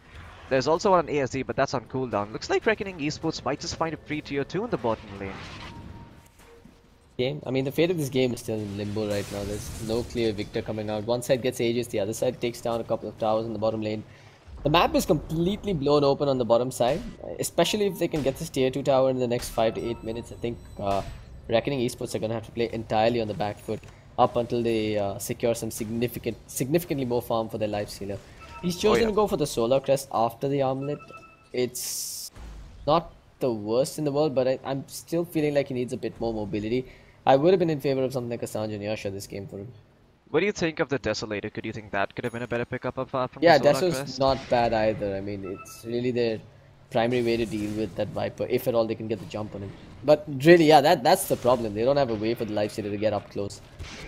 There's also one on ASD, but that's on cooldown. Looks like Reckoning Esports might just find a free tier 2 in the bottom lane.
game. I mean, the fate of this game is still in limbo right now. There's no clear victor coming out. One side gets Aegis, the other side takes down a couple of towers in the bottom lane. The map is completely blown open on the bottom side, especially if they can get this tier 2 tower in the next 5 to 8 minutes. I think Reckoning Esports are going to have to play entirely on the back foot up until they secure some significantly more farm for their life stealer. He's chosen to go for the solar crest after the armlet. It's not the worst in the world, but I'm still feeling like he needs a bit more mobility. I would have been in favor of something like a Sanj and Yasha this game for him.
What do you think of the Desolator? Could you think that could have been a better pickup apart from
Yeah,
the Solar
Deso's
Crest?
not bad either. I mean, it's really their primary way to deal with that Viper, if at all they can get the jump on him. But really, yeah, that's the problem. They don't have a way for the Lifestealer to get up close.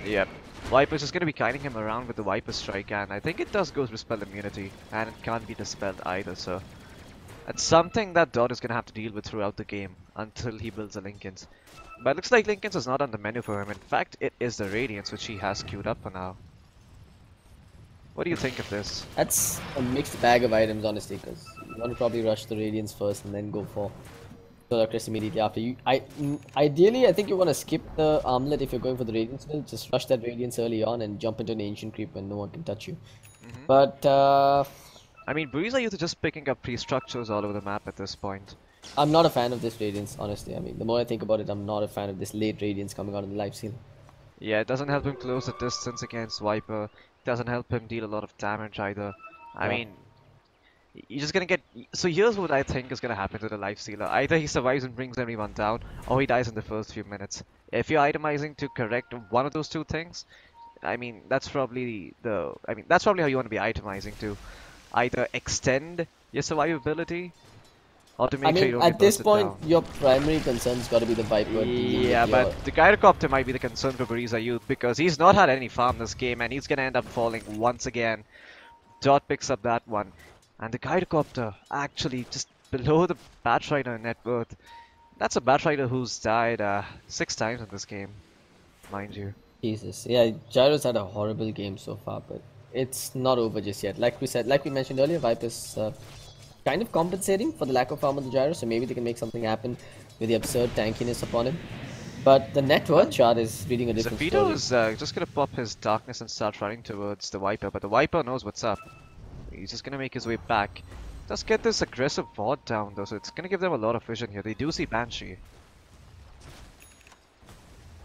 Yep. Viper's just going to be kiting him around with the Viper Strike, and I think it does go with Spell Immunity, and it can't be dispelled either, so... It's something that Dot is going to have to deal with throughout the game until he builds a Linken's. But it looks like Linken's is not on the menu for him. In fact, it is the Radiance, which he has queued up for now. What do you think of this?
That's a mixed bag of items, honestly, because you want to probably rush the Radiance first and then go for Solar Crest immediately after. Ideally, I think you want to skip the Armlet if you're going for the Radiance build. Just rush that Radiance early on and jump into an Ancient Creep when no one can touch you. But
I mean, Buriza Youth is just picking up pre-structures all over the map at this point.
I'm not a fan of this Radiance, honestly. I mean, the more I think about it, I'm not a fan of this late Radiance coming out in the Lifesteal.
Yeah, it doesn't help him close the distance against Viper. It doesn't help him deal a lot of damage either. I mean, you're just gonna get... So here's what I think is gonna happen to the Lifestealer. Either he survives and brings everyone down, or he dies in the first few minutes. If you're itemizing to correct one of those two things, I mean, that's probably that's probably how you want to be itemizing to either extend your survivability or to make sure you don't
at
get
this
busted
point,
down.
your primary concern's got to be the Viper.
Yeah, but the Gyrocopter might be the concern for Buriza Youth because he's not had any farm this game and he's gonna end up falling once again. Dot picks up that one, and the Gyrocopter actually just below the Batrider in net worth. That's a Batrider who's died 6 times in this game, mind you.
Jesus, yeah, Gyro's had a horrible game so far, but it's not over just yet. Like we mentioned earlier, Viper's kind of compensating for the lack of farm on the Gyro, so maybe they can make something happen with the absurd tankiness upon him. But the net worth chart is reading a different
Zafito
story.
is just gonna pop his darkness and start running towards the Viper, but the Viper knows what's up. He's just gonna make his way back. Just get this aggressive ward down though, so it's gonna give them a lot of vision here. They do see Banshee.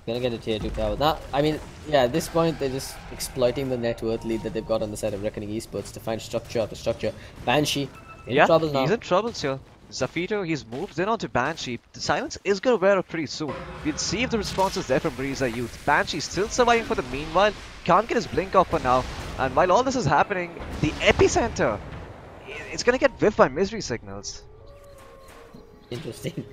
Gonna get a tier 2 tower. Now, I mean, yeah, at this point, they're just exploiting the net worth lead that they've got on the side of Reckoning Esports to find structure after structure. Banshee in trouble now.
He's in trouble here. Zafito, he's moved in onto Banshee. The silence is gonna wear off pretty soon. We'll see if the response is there from Buriza Youth. Banshee still surviving for the meanwhile. Can't get his blink off for now. And while all this is happening, the epicenter, it's gonna get whiffed by misery signals.
Interesting.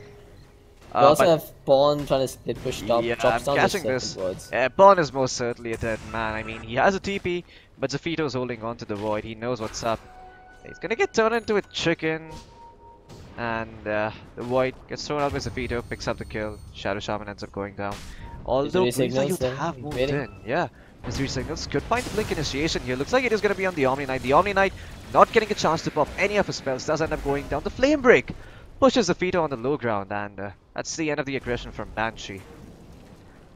We also
But
have Pawn trying to split push top.
yeah,
chops
I'm
down the
catching
second
this.
wards.
Bon is most certainly a dead man. I mean, he has a TP, but Zafito's holding on to the void. He knows what's up. He's gonna get turned into a chicken. And the void gets thrown out by Zafito, picks up the kill. Shadow Shaman ends up going down. Although
Misery
Buriza Youth
signals
have
then,
moved
waiting.
in. Yeah, Misery Signals could find the blink initiation here. Looks like it is gonna be on the Omni Knight. The Omni Knight not getting a chance to pop any of his spells, does end up going down. The Flame Break pushes Zafito on the low ground, and that's the end of the aggression from Banshee.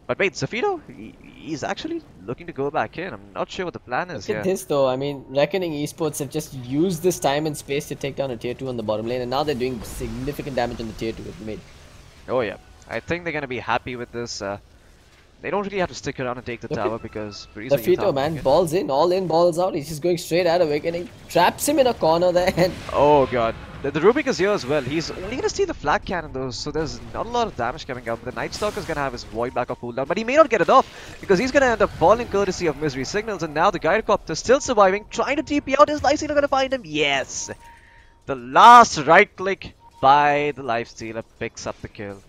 But wait, Zafito, he's actually looking to go back in. I'm not sure what the plan is
Look
here.
at this though, I mean, Reckoning Esports have just used this time and space to take down a tier 2 on the bottom lane, and now they're doing significant damage on the tier 2 if made.
Oh yeah, I think they're gonna be happy with this. They don't really have to stick around and take the
Look
tower
at
because Buriza Youth
Zafito,
are
man,
moving in.
balls in, all in, balls out. He's just going straight at Awakening, traps him in a corner there, and
Oh god. The Rubik is here as well. He's only gonna steal the flat cannon though, so there's not a lot of damage coming out. The Night Stalker's gonna have his void back off cooldown, but he may not get it off because he's gonna end up falling courtesy of Misery Signals, and now the Gyrocopter still surviving, trying to TP out. Is Lifestealer gonna find him? Yes! The last right click by the Lifestealer picks up the kill.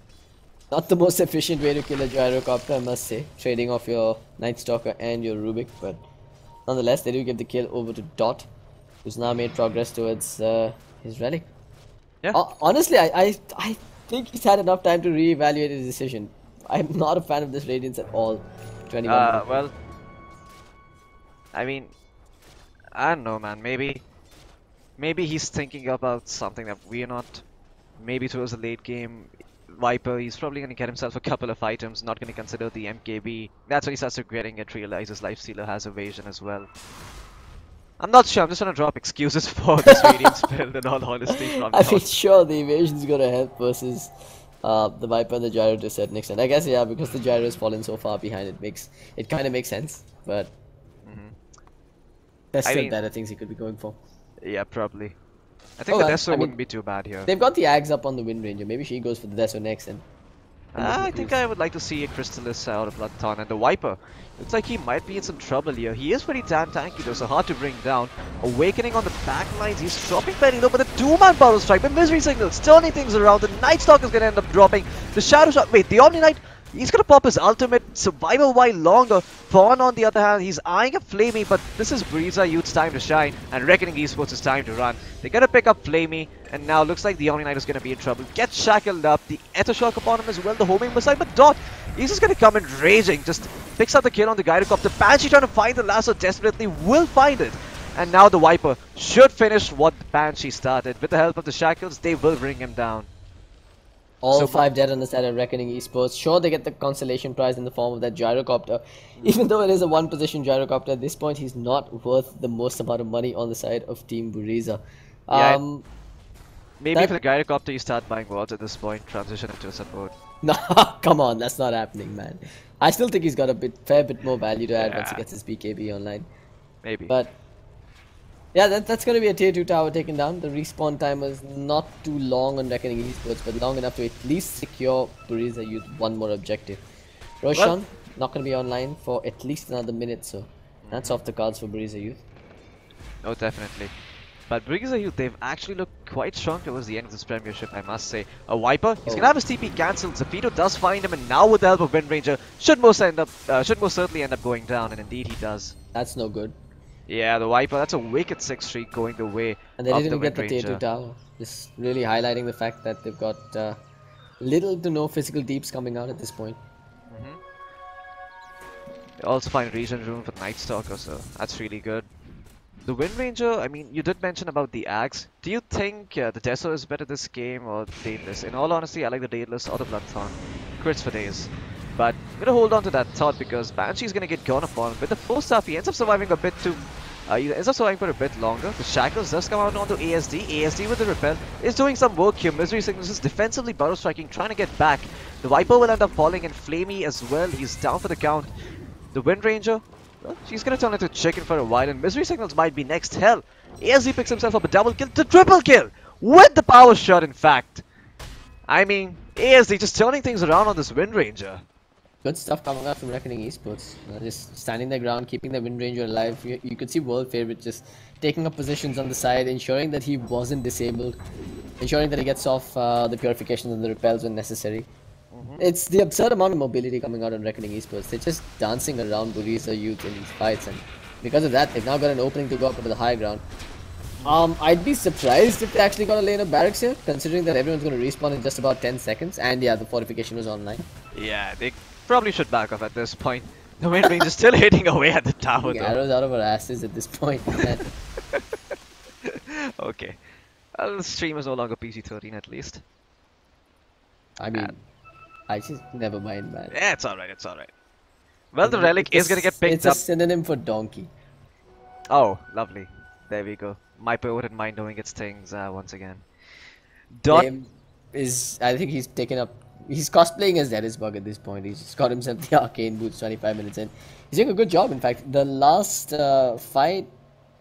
not the most efficient way to kill a Gyrocopter, I must say. Trading off your Night Stalker and your Rubik, but nonetheless, they do give the kill over to Dot, who's now made progress towards his relic.
Yeah.
Honestly, I think he's had enough time to reevaluate his decision. I'm not a fan of this Radiance at all. 21.
Well, I mean, I don't know, man. Maybe he's thinking about something that we're not. Maybe towards the late game, Viper. He's probably going to get himself a couple of items, not going to consider the MKB. That's when he starts regretting it, realizes Lifestealer has evasion as well. I'm not sure, I'm just trying to drop excuses for this Radiance build in all honesty from
I
top.
mean, sure, the evasion's gonna help versus the Viper and the Gyro to a certain extent. I guess, yeah, because the Gyro has fallen so far behind, it kind of makes sense, but there's still better things he could be going for.
Yeah, probably. I think the Deso wouldn't be too bad here.
They've got the Ags up on the Wind Ranger. Maybe she goes for the Deso next and
I think I would like to see a Crystallis out of Bloodthorn, and the Viper. Looks like he might be in some trouble here. He is pretty damn tanky though, so hard to bring down. Awakening on the back lines, he's dropping very low, but the 2-man Burrow Strike, the Misery Signals, turning things around. The Night Stalker is going to end up dropping. The Shadow Shot, wait, the Omni Knight, he's going to pop his ultimate, survival while longer. Fawn on the other hand, he's eyeing a Flamey, but this is Buriza Youth's time to shine, and Reckoning Esports' time to run. They're going to pick up Flamey, and now looks like the Omni Knight is going to be in trouble. Gets shackled up, the Ether Shock upon him as well, the homing missile, but Dot, he's just going to come in raging, just picks up the kill on the Gyrocopter. Banshee trying to find the lasso desperately, will find it. And now the Viper should finish what the Banshee started. With the help of the Shackles, they will bring him down.
all 5 dead on the side of Reckoning Esports. Sure, they get the consolation prize in the form of that Gyrocopter. Even though it is a 1-position Gyrocopter, at this point he's not worth the most amount of money on the side of Team Buriza.
Maybe for the Gyrocopter you start buying wards at this point, transition into a support.
No, come on, that's not happening, man. I still think he's got a fair bit more value to add once he gets his BKB online.
Maybe.
But yeah, that's going to be a tier 2 tower taken down. The respawn time is not too long on Reckoning Esports, but long enough to at least secure Buriza Youth one more objective. Roshan, not going to be online for at least another minute, so that's off the cards for Buriza Youth.
Oh, definitely. But Buriza Youth, they've actually looked quite strong towards the end of this Premiership, I must say. A Viper, he's gonna have his TP cancelled. Zafito does find him, and now with the help of Wind Ranger, should most certainly end up going down, and indeed he does.
That's no good.
Yeah, the Viper, that's a wicked 6 streak going the way
and they
of
didn't
the
get the tier 2 tower. Just really highlighting the fact that they've got little to no physical deeps coming out at this point.
They also find region room for Night Stalker, so that's really good. The Wind Ranger, I mean, you did mention about the Axe. Do you think the Deso is better this game or Daedalus? In all honesty, I like the Daedalus or the Bloodthorn. Crits for days. But I'm gonna hold on to that thought because Banshee's gonna get gone upon. With the 4-star, he ends up surviving a bit too. He ends up surviving for a bit longer. The Shackles does come out onto ASD. ASD with the Repel is doing some work here. Misery Signals is defensively burrow striking, trying to get back. The Viper will end up falling, and Flamey as well. He's down for the count. The Wind Ranger, well, she's gonna turn into chicken for a while, and Misery Signals might be next. Hell, ASD picks himself up a double kill to triple kill with the power shot, in fact. I mean, ASD just turning things around on this Wind Ranger.
Good stuff coming out from Reckoning Esports. Just standing their ground, keeping the Wind Ranger alive. You could see World Favorite just taking up positions on the side, ensuring that he wasn't disabled, ensuring that he gets off the purifications and the repels when necessary. It's the absurd amount of mobility coming out on Reckoning Esports. They're just dancing around Buriza Youth in these fights, and because of that, they've now got an opening to go up into the high ground. I'd be surprised if they actually got a lane of barracks here, considering that everyone's going to respawn in just about 10 seconds, and yeah, the fortification was online.
Yeah, they probably should back off at this point. The Wind Range is still hitting away at the tower though.
Arrows out of our asses at this point.
Okay. Well, the stream is no longer PG-13 at least.
I mean, I just never mind, man.
Yeah, it's alright, it's alright. Well, the relic is gonna get picked up.
It's a synonym for donkey.
Oh, lovely. There we go. My Mypo wouldn't mind doing its things once again. Dot
I think he's taken up. He's cosplaying as Deadisbug at this point. He's just got himself the arcane boots 25 minutes in. He's doing a good job, in fact. The last fight,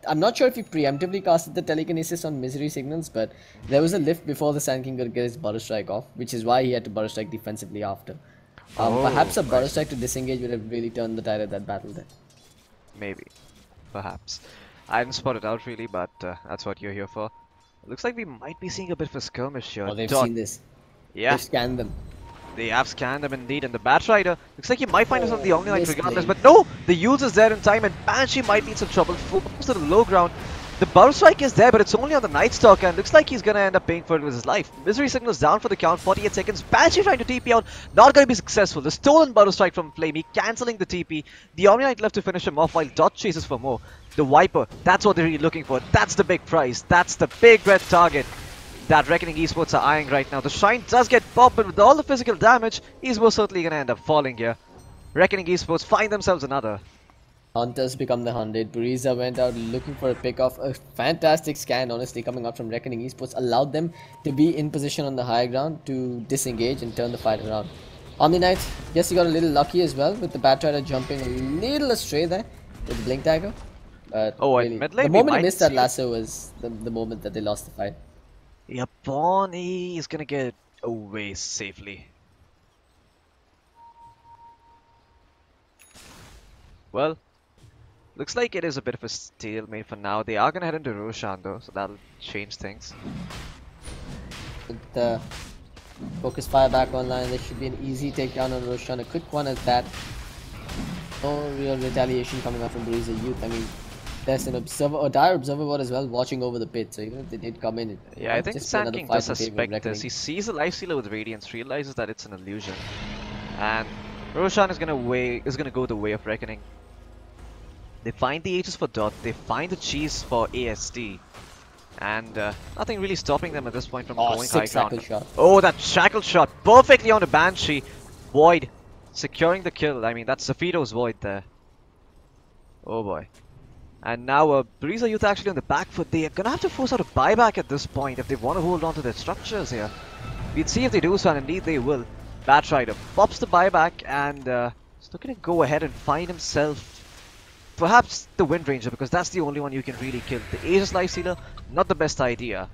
I'm not sure if he preemptively casted the telekinesis on Misery Signals, but there was a lift before the Sand King could get his Burrow Strike off, which is why he had to Burrow Strike defensively after. Perhaps a Burrow Strike to disengage would have really turned the tide of that battle then.
Maybe. Perhaps. I hadn't spotted out really, but that's what you're here for. Looks like we might be seeing a bit of a skirmish here.
Oh, they've seen this.
Yeah.
They've scanned them.
They have scanned them indeed, and the Batrider looks like he might find us on the Omni Knight regardless, but no! The Yules is there in time, and Banshee might be in some trouble. Focus to the low ground. The Burrow Strike is there, but it's only on the Night Stalker, and looks like he's gonna end up paying for it with his life. Misery Signals down for the count, 48 seconds. Banshee trying to TP out, not gonna be successful. The stolen Burrow Strike from Flamey, cancelling the TP. The Omni Knight left to finish him off while Dot chases for more. The Viper, that's what they're really looking for. That's the big prize. That's the big red target. that Reckoning Esports are eyeing right now. The Shrine does get popped, but with all the physical damage, he's most certainly going to end up falling here. Reckoning Esports find themselves another.
Hunters become the hunted. Buriza went out looking for a pick off. A fantastic scan, honestly, coming out from Reckoning Esports allowed them to be in position on the high ground to disengage and turn the fight around. Omni Knight, yes, he got a little lucky as well with the Batrider jumping a little astray there with the Blink Dagger. But really, the moment he missed that lasso was the moment that they lost the fight.
Yeah, Bonnie is gonna get away safely. Well, looks like it is a bit of a stalemate for now. They are gonna head into Roshan though, so that'll change things.
With the focus fire back online, there should be an easy takedown on Roshan. A quick one at that. No real retaliation coming out from Buriza Youth. I mean, there's an observer, a dire observer board as well, watching over the pit. So even if they did come in,
yeah, I think Sand King does suspect this. He sees the life stealer with Radiance, realizes that it's an illusion, and Roshan is gonna go the way of Reckoning. They find the Aegis for Dot, they find the cheese for ASD, and nothing really stopping them at this point from going high ground. Oh, that shackle shot perfectly on the Banshee. Void securing the kill. I mean, that's Zafito's Void there. Oh boy. And now Buriza Youth actually on the back foot. They are gonna have to force out a buyback at this point if they want to hold on to their structures here. We'll see if they do so, and indeed they will. Batrider pops the buyback and is looking to go ahead and find himself perhaps the Wind Ranger, because that's the only one you can really kill. The Aegis Lifestealer, not the best idea.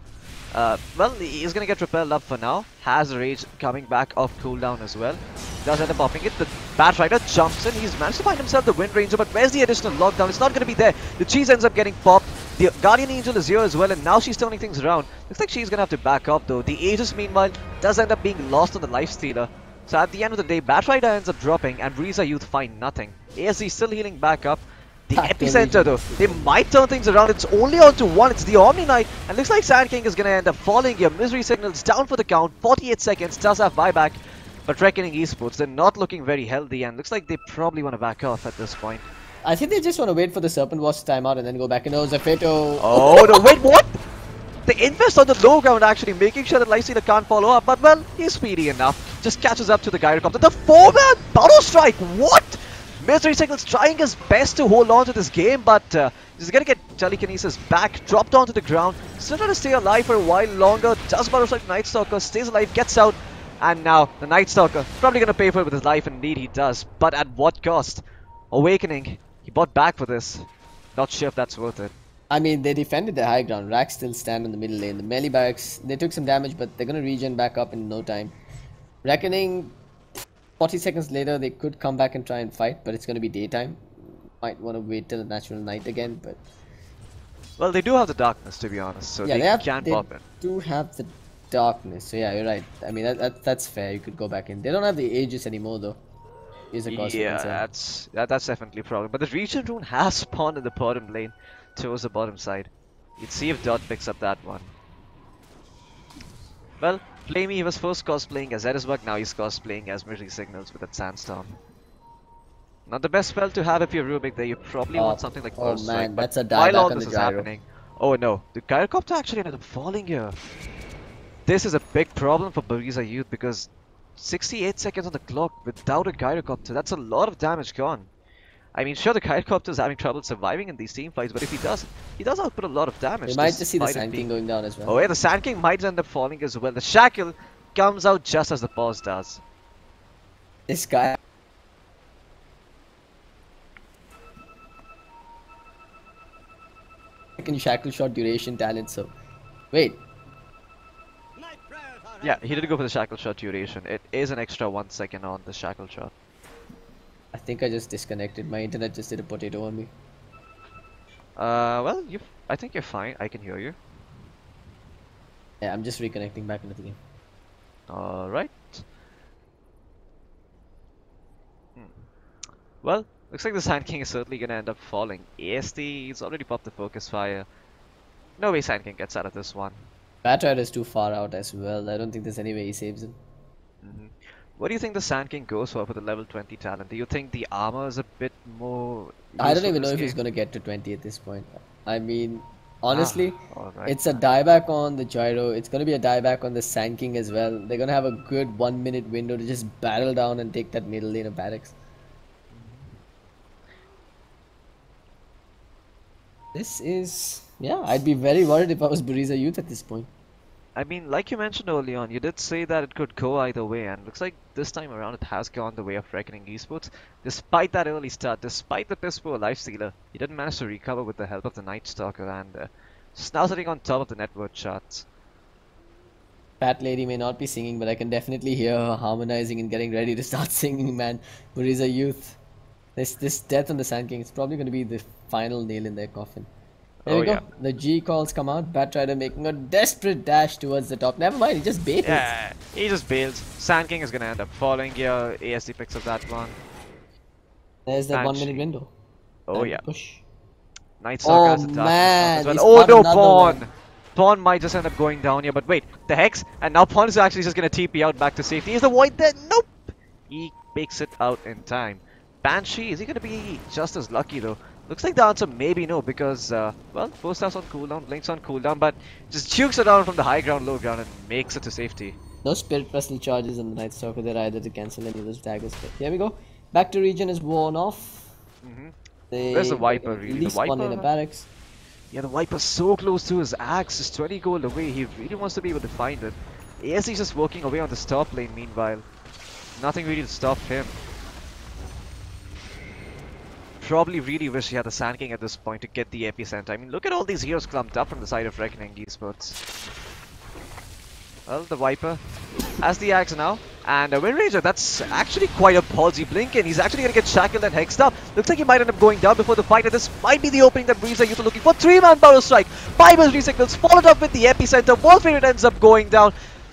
Well, he's gonna get repelled up for now. Has Rage coming back off cooldown as well. Does end up popping it. The Batrider jumps in. He's managed to find himself the Wind Ranger, but where's the additional lockdown? It's not gonna be there. The cheese ends up getting popped. The Guardian Angel is here as well, and now she's turning things around. Looks like she's gonna have to back up though. The Aegis, meanwhile, does end up being lost on the Lifestealer. So at the end of the day, Batrider ends up dropping, and Buriza Youth find nothing. ASD still healing back up. The epicenter though, they might turn things around. It's only on to one. It's the Omni Knight, and looks like Sand King is going to end up falling here. Misery Signals down for the count. 48 seconds, does have buyback. But Reckoning Esports, they're not looking very healthy, and looks like they probably want to back off at this point.
I think they just want to wait for the Serpent Watch to time out and then go back. And Zafito.
Oh no, wait, what? The invest on the low ground actually, making sure that Lifestealer can't follow up. But well, he's speedy enough. Just catches up to the Gyrocopter. The 4-man Battle Strike, what? Misery Signals trying his best to hold on to this game, but he's gonna get Telekinesis back, dropped onto the ground, still trying to stay alive for a while longer. Does Battle Strike Night Stalker, stays alive, gets out, and now the Night Stalker probably gonna pay for it with his life, and indeed he does. But at what cost? Awakening, he bought back for this. Not sure if that's worth it.
I mean, they defended the high ground. Racks still stand in the middle lane. The melee barracks, they took some damage, but they're gonna regen back up in no time. Reckoning, 40 seconds later, they could come back and try and fight, but it's going to be daytime. Might want to wait till the natural night again, but...
Well, they do have the darkness, to be honest, so yeah, they can pop it.
They do have the darkness, so yeah, you're right. I mean, that's fair, you could go back in. They don't have the Aegis anymore, though.
Yeah, that's definitely a problem. But the Region Rune has spawned in the bottom lane, towards the bottom side. You'd see if Dot picks up that one. Well, Flamey, he was first cosplaying as Erisbug, now he's cosplaying as Misery Signals with that Sandstorm. Not the best spell to have if you're Rubik there, you probably want something like First Strike,
that's a
while all this is happening... Oh no, the Gyrocopter actually ended up falling here. This is a big problem for Buriza Youth because 68 seconds on the clock without a Gyrocopter, that's a lot of damage gone. I mean, sure, the Gyrocopter is having trouble surviving in these team fights, but if he does output a lot of damage.
We might just see the Sand King going down as well.
Oh yeah, the Sand King might end up falling as well. The Shackle comes out just as the pause does.
This guy... Second Shackle shot duration talent, so... Wait.
Yeah, he did go for the Shackle shot duration. It is an extra 1 second on the Shackle shot.
I think I just disconnected. My internet just did a potato on me.
Well, I think you're fine. I can hear you.
Yeah, I'm just reconnecting back into the game.
Alright. Well, looks like the Sand King is certainly gonna end up falling. ASD, he's already popped the focus fire. No way Sand King gets out of this one.
Batrider is too far out as well. I don't think there's any way he saves him.
What do you think the Sand King goes for the level 20 talent? Do you think the armor is a bit more...
I don't even know if he's going to get to 20 at this point. I mean, Honestly,
Alright.
it's a dieback on the gyro. It's going to be a dieback on the Sand King as well. They're going to have a good 1 minute window to just barrel down and take that middle lane of barracks. This is... yeah, I'd be very worried if I was Buriza Youth at this point.
I mean, like you mentioned early on, you did say that it could go either way, and looks like this time around it has gone the way of Reckoning Esports. Despite that early start, despite the piss poor lifestealer, he did manage to recover with the help of the Night Stalker and just now sitting on top of the net worth charts.
Fat lady may not be singing, but I can definitely hear her harmonizing and getting ready to start singing, man. Buriza Youth. This death on the Sand King is probably going to be the final nail in their coffin. There we go.
Yeah.
The G calls come out. Batrider making a desperate dash towards the top. Never mind, he just bails.
Yeah, he just bails. Sand King is gonna end up falling here. ASD picks up that one.
There's that
Banshee.
1 minute window.
Oh
And
yeah.
push.
Night Stalker has
Oh
the dark
man,
as well.
he's
Oh
got
no,
another
Pawn!
one.
Pawn might just end up going down here, but wait, the Hex, and now Pawn is actually just gonna TP out back to safety. Is the Void there? Nope! He makes it out in time. Banshee, is he gonna be just as lucky though? Looks like the answer maybe no, because, well, first half's on cooldown, Blink's on cooldown, but just jukes it down from the high ground, low ground, and makes it to safety.
No Spirit Vessel charges on the Night Stalker there either to cancel any of those daggers. But here we go. Back to region is worn off.
Where's the Viper, really? The
One in a
Viper?
barracks.
Yeah, the Viper's so close to his axe, just 20 gold away. He really wants to be able to find it. ASD's just working away on the top lane meanwhile. Nothing really to stop him. Probably really wish he had the Sand King at this point to get the epicenter. I mean, look at all these heroes clumped up from the side of Reckoning Esports. Well, the Viper has the axe now. And a Wind Ranger, that's actually quite a ballsy Blinken. He's actually going to get shackled and hexed up. Looks like he might end up going down before the fight. And this might be the opening that Buriza Youth are looking for. 3-man Power Strike. 5 signals followed up with the epicenter. Wolfraid ends up going down.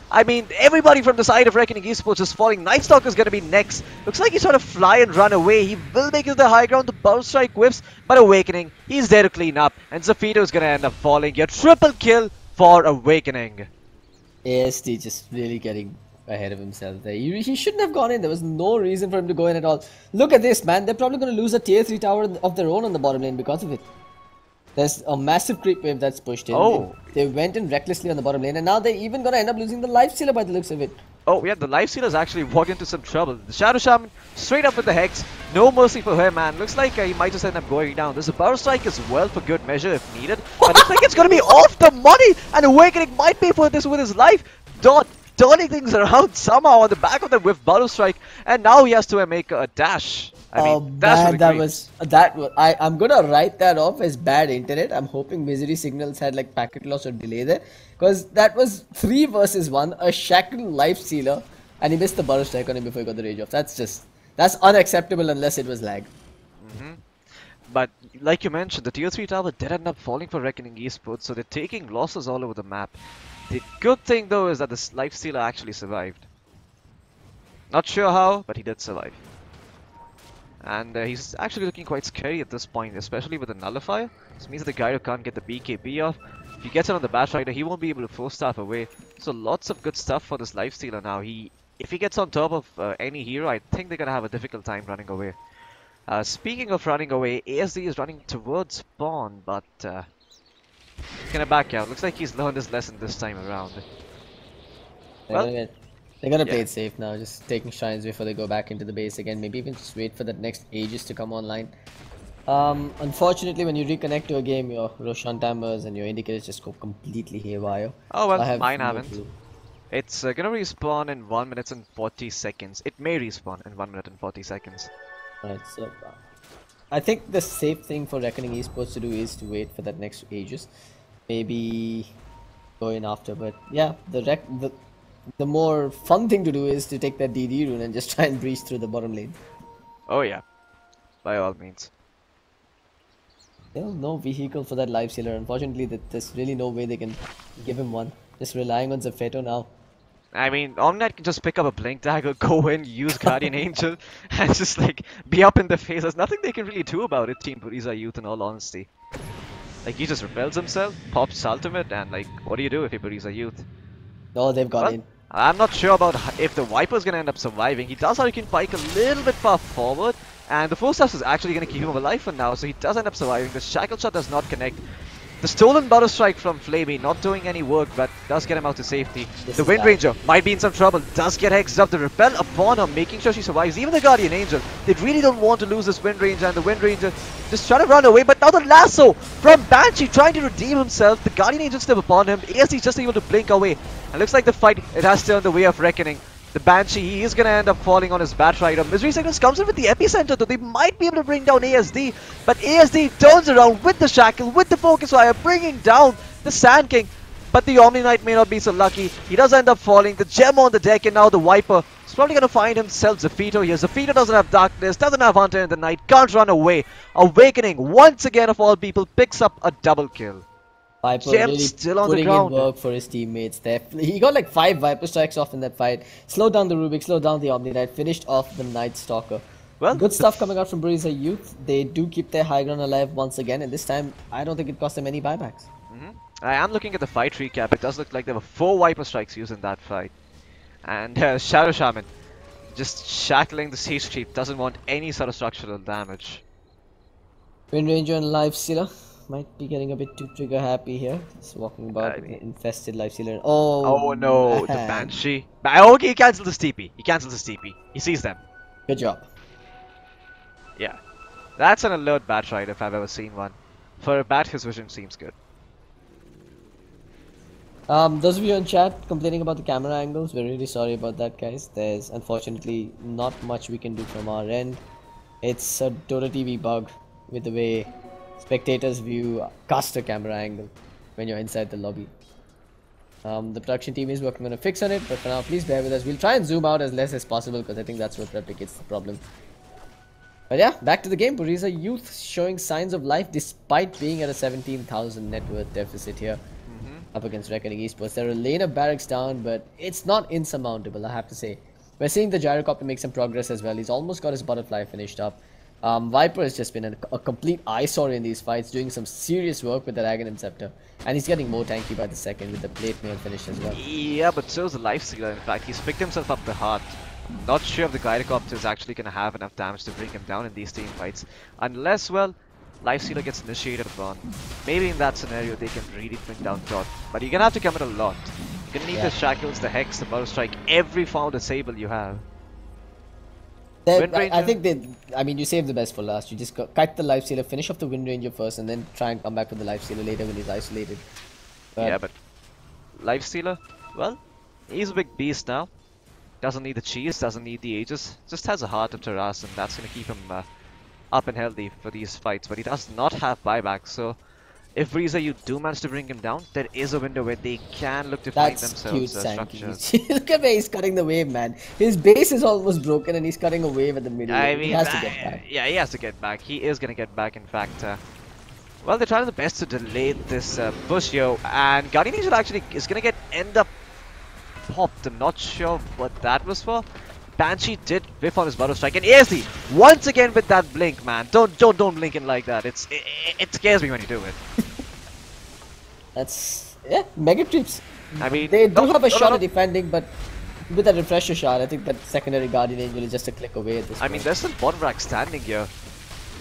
I mean, everybody from the side of Reckoning Esports is falling. Night Stalker is going to be next. Looks like he's trying to fly and run away. He will make it to the high ground. The Power Strike whiffs. But Awakening, he's there to clean up. And Zafito is going to end up falling here. Triple kill for Awakening.
ASD just really getting ahead of himself there. He shouldn't have gone in. There was no reason for him to go in at all. Look at this, man. They're probably going to lose a tier 3 tower of their own on the bottom lane because of it. There's a massive creep wave that's pushed in.
Oh.
They went in recklessly on the bottom lane, and now they're even going to end up losing the Lifestealer by the looks of it.
Oh yeah, the Lifestealer's actually walked into some trouble. The Shadow Shaman straight up with the Hex. No mercy for him, man. Looks like he might just end up going down. There's a Power Strike as well for good measure if needed. But looks like it's going to be off the money. And Awakening might pay for this with his life. Dot turning things around somehow on the back of the whiff Power Strike. And now he has to make a dash. I mean, that's
man, I'm gonna write that off as bad internet. I'm hoping Misery Signals had like packet loss or delay there, because that was 3 versus 1, a shackled life stealer, and he missed the Burrow Strike on him before he got the rage off. That's unacceptable unless it was lag.
But like you mentioned, the tier 3 tower did end up falling for Reckoning Esports, so they're taking losses all over the map. The good thing though is that this life stealer actually survived. Not sure how, but he did survive. And he's actually looking quite scary at this point, especially with the Nullifier. This means that the Gyro can't get the BKB off. If he gets it on the Batrider, he won't be able to force staff away. So lots of good stuff for this Lifestealer now. If he gets on top of any hero, I think they're going to have a difficult time running away. Speaking of running away, ASD is running towards Pawn, but he's going to back out. Looks like he's learned his lesson this time around.
They're gonna play it safe now, just taking shrines before they go back into the base again. Maybe even just wait for that next Aegis to come online. Unfortunately, when you reconnect to a game, your Roshan timers and your indicators just go completely haywire.
Oh well,
so
mine haven't. It's gonna respawn in 1 minute and 40 seconds. It may respawn in 1 minute and 40 seconds.
Alright, so I think the safe thing for Reckoning Esports to do is to wait for that next Aegis. Maybe go in after, but yeah, the more fun thing to do is to take that DD rune and just try and breach through the bottom lane.
Oh yeah, by all means.
There's no vehicle for that life sealer. Unfortunately, there's really no way they can give him one. Just relying on Zafeto now.
I mean, Omnight can just pick up a Blink Dagger, go in, use Guardian Angel, and just like be up in the face. There's nothing they can really do about it, Team Buriza Youth, in all honesty. Like, he just repels himself, pops ultimate, and like, what do you do if you're Buriza Youth?
No, they've gone in.
I'm not sure about if the Viper's gonna end up surviving. He does Hurricane Pike a little bit far forward, and the Force Staff is actually gonna keep him alive for now, so he does end up surviving. The Shackle Shot does not connect. The stolen Butter Strike from Flamey, not doing any work, but does get him out to safety.
This
The
is
Wind
bad.
Ranger might be in some trouble, does get hexed up. The Repel upon her, making sure she survives. Even the Guardian Angel, they really don't want to lose this Wind Ranger, and the Wind Ranger just trying to run away. But now the lasso from Banshee trying to redeem himself. The Guardian Angel still upon him. ASD just able to blink away. And looks like the fight, it has turned the way of reckoning. The Banshee, he is going to end up falling on his Batrider. Misery Signals comes in with the epicenter, though they might be able to bring down ASD. But ASD turns around with the Shackle, with the Focus Fire, bringing down the Sand King. But the Omni Knight may not be so lucky. He does end up falling. The Gem on the deck, and now the Viper is probably going to find himself Zafito here. Zafito doesn't have Darkness, doesn't have Hunter in the Night, can't run away. Awakening, once again of all people, picks up a double kill.
Viper
Gem
really
still on the
putting
ground.
in work for his teammates there. He got like 5 Viper strikes off in that fight. Slowed down the Rubik, slowed down the Omni Knight, finished off the Night Stalker.
Well,
Good stuff coming out from Buriza Youth. They do keep their high ground alive once again, and this time I don't think it cost them any buybacks.
I am looking at the fight recap. It does look like there were 4 Viper Strikes used in that fight. And Shadow Shaman just shackling the Siege Creep, doesn't want any sort of structural damage.
Wind Ranger and Lifestealer might be getting a bit too trigger happy here. Just walking about with the infested Lifestealer.
Oh no,
man.
the Banshee. Okay, he cancelled his TP. He cancels his TP. He sees them.
Good job.
Yeah. That's an alert Batrider if I've ever seen one. For a bat, his vision seems good.
Those of you in chat complaining about the camera angles, we're really sorry about that, guys. There's unfortunately not much we can do from our end. It's a Dota TV bug with the way spectators view caster camera angle when you're inside the lobby. The production team is working on a fix on it, but for now, please bear with us. We'll try and zoom out as less as possible because I think that's what replicates the problem. But yeah, back to the game. Buriza Youth showing signs of life despite being at a 17,000 net worth deficit here. Up against Reckoning Esports. They're a lane of barracks down, but it's not insurmountable, I have to say. We're seeing the Gyrocopter make some progress as well. He's almost got his Butterfly finished up. Viper has just been a complete eyesore in these fights, doing some serious work with the Aghanim Scepter. And he's getting more tanky by the second with the Plate Mail finish as well.
Yeah, but so's the Lifestealer. In fact, he's picked himself up the heart. Not sure if the Gyrocopter is actually going to have enough damage to bring him down in these team fights. Unless, well, Lifestealer gets initiated upon. Maybe in that scenario they can really bring down Dot. But you're gonna have to commit a lot. You're gonna need the Shackles, the Hex, the Butter Strike, every form of disable you have.
I think I mean, you saved the best for last. You just kite the Lifestealer, finish off the Wind Ranger first, and then try and come back with the Lifestealer later when he's isolated.
Yeah, but Lifestealer, well, he's a big beast now. Doesn't need the cheese, doesn't need the Aegis. Just has a heart of Taras, and that's gonna keep him up and healthy for these fights, but he does not have buyback, so if Buriza you do manage to bring him down, there is a window where they can look to find themselves structures.
Look at where he's cutting the wave, man. His base is almost broken and he's cutting a wave at the middle.
I mean,
he has to get back.
Yeah, he has to get back. He is going to get back, in fact. Well, they're trying their best to delay this push here, and Guardian Angel actually is going to end up popped. I'm not sure what that was for. Banshee did whiff on his Butter Strike, and ASD once again with that blink, man. Don't blink in like that. It scares me when you do it.
That's mega creeps.
I mean,
they do have a shot at defending, but with that refresher shot, I think that secondary Guardian Angel is just a click away at this point.
I mean, there's still one rack standing here.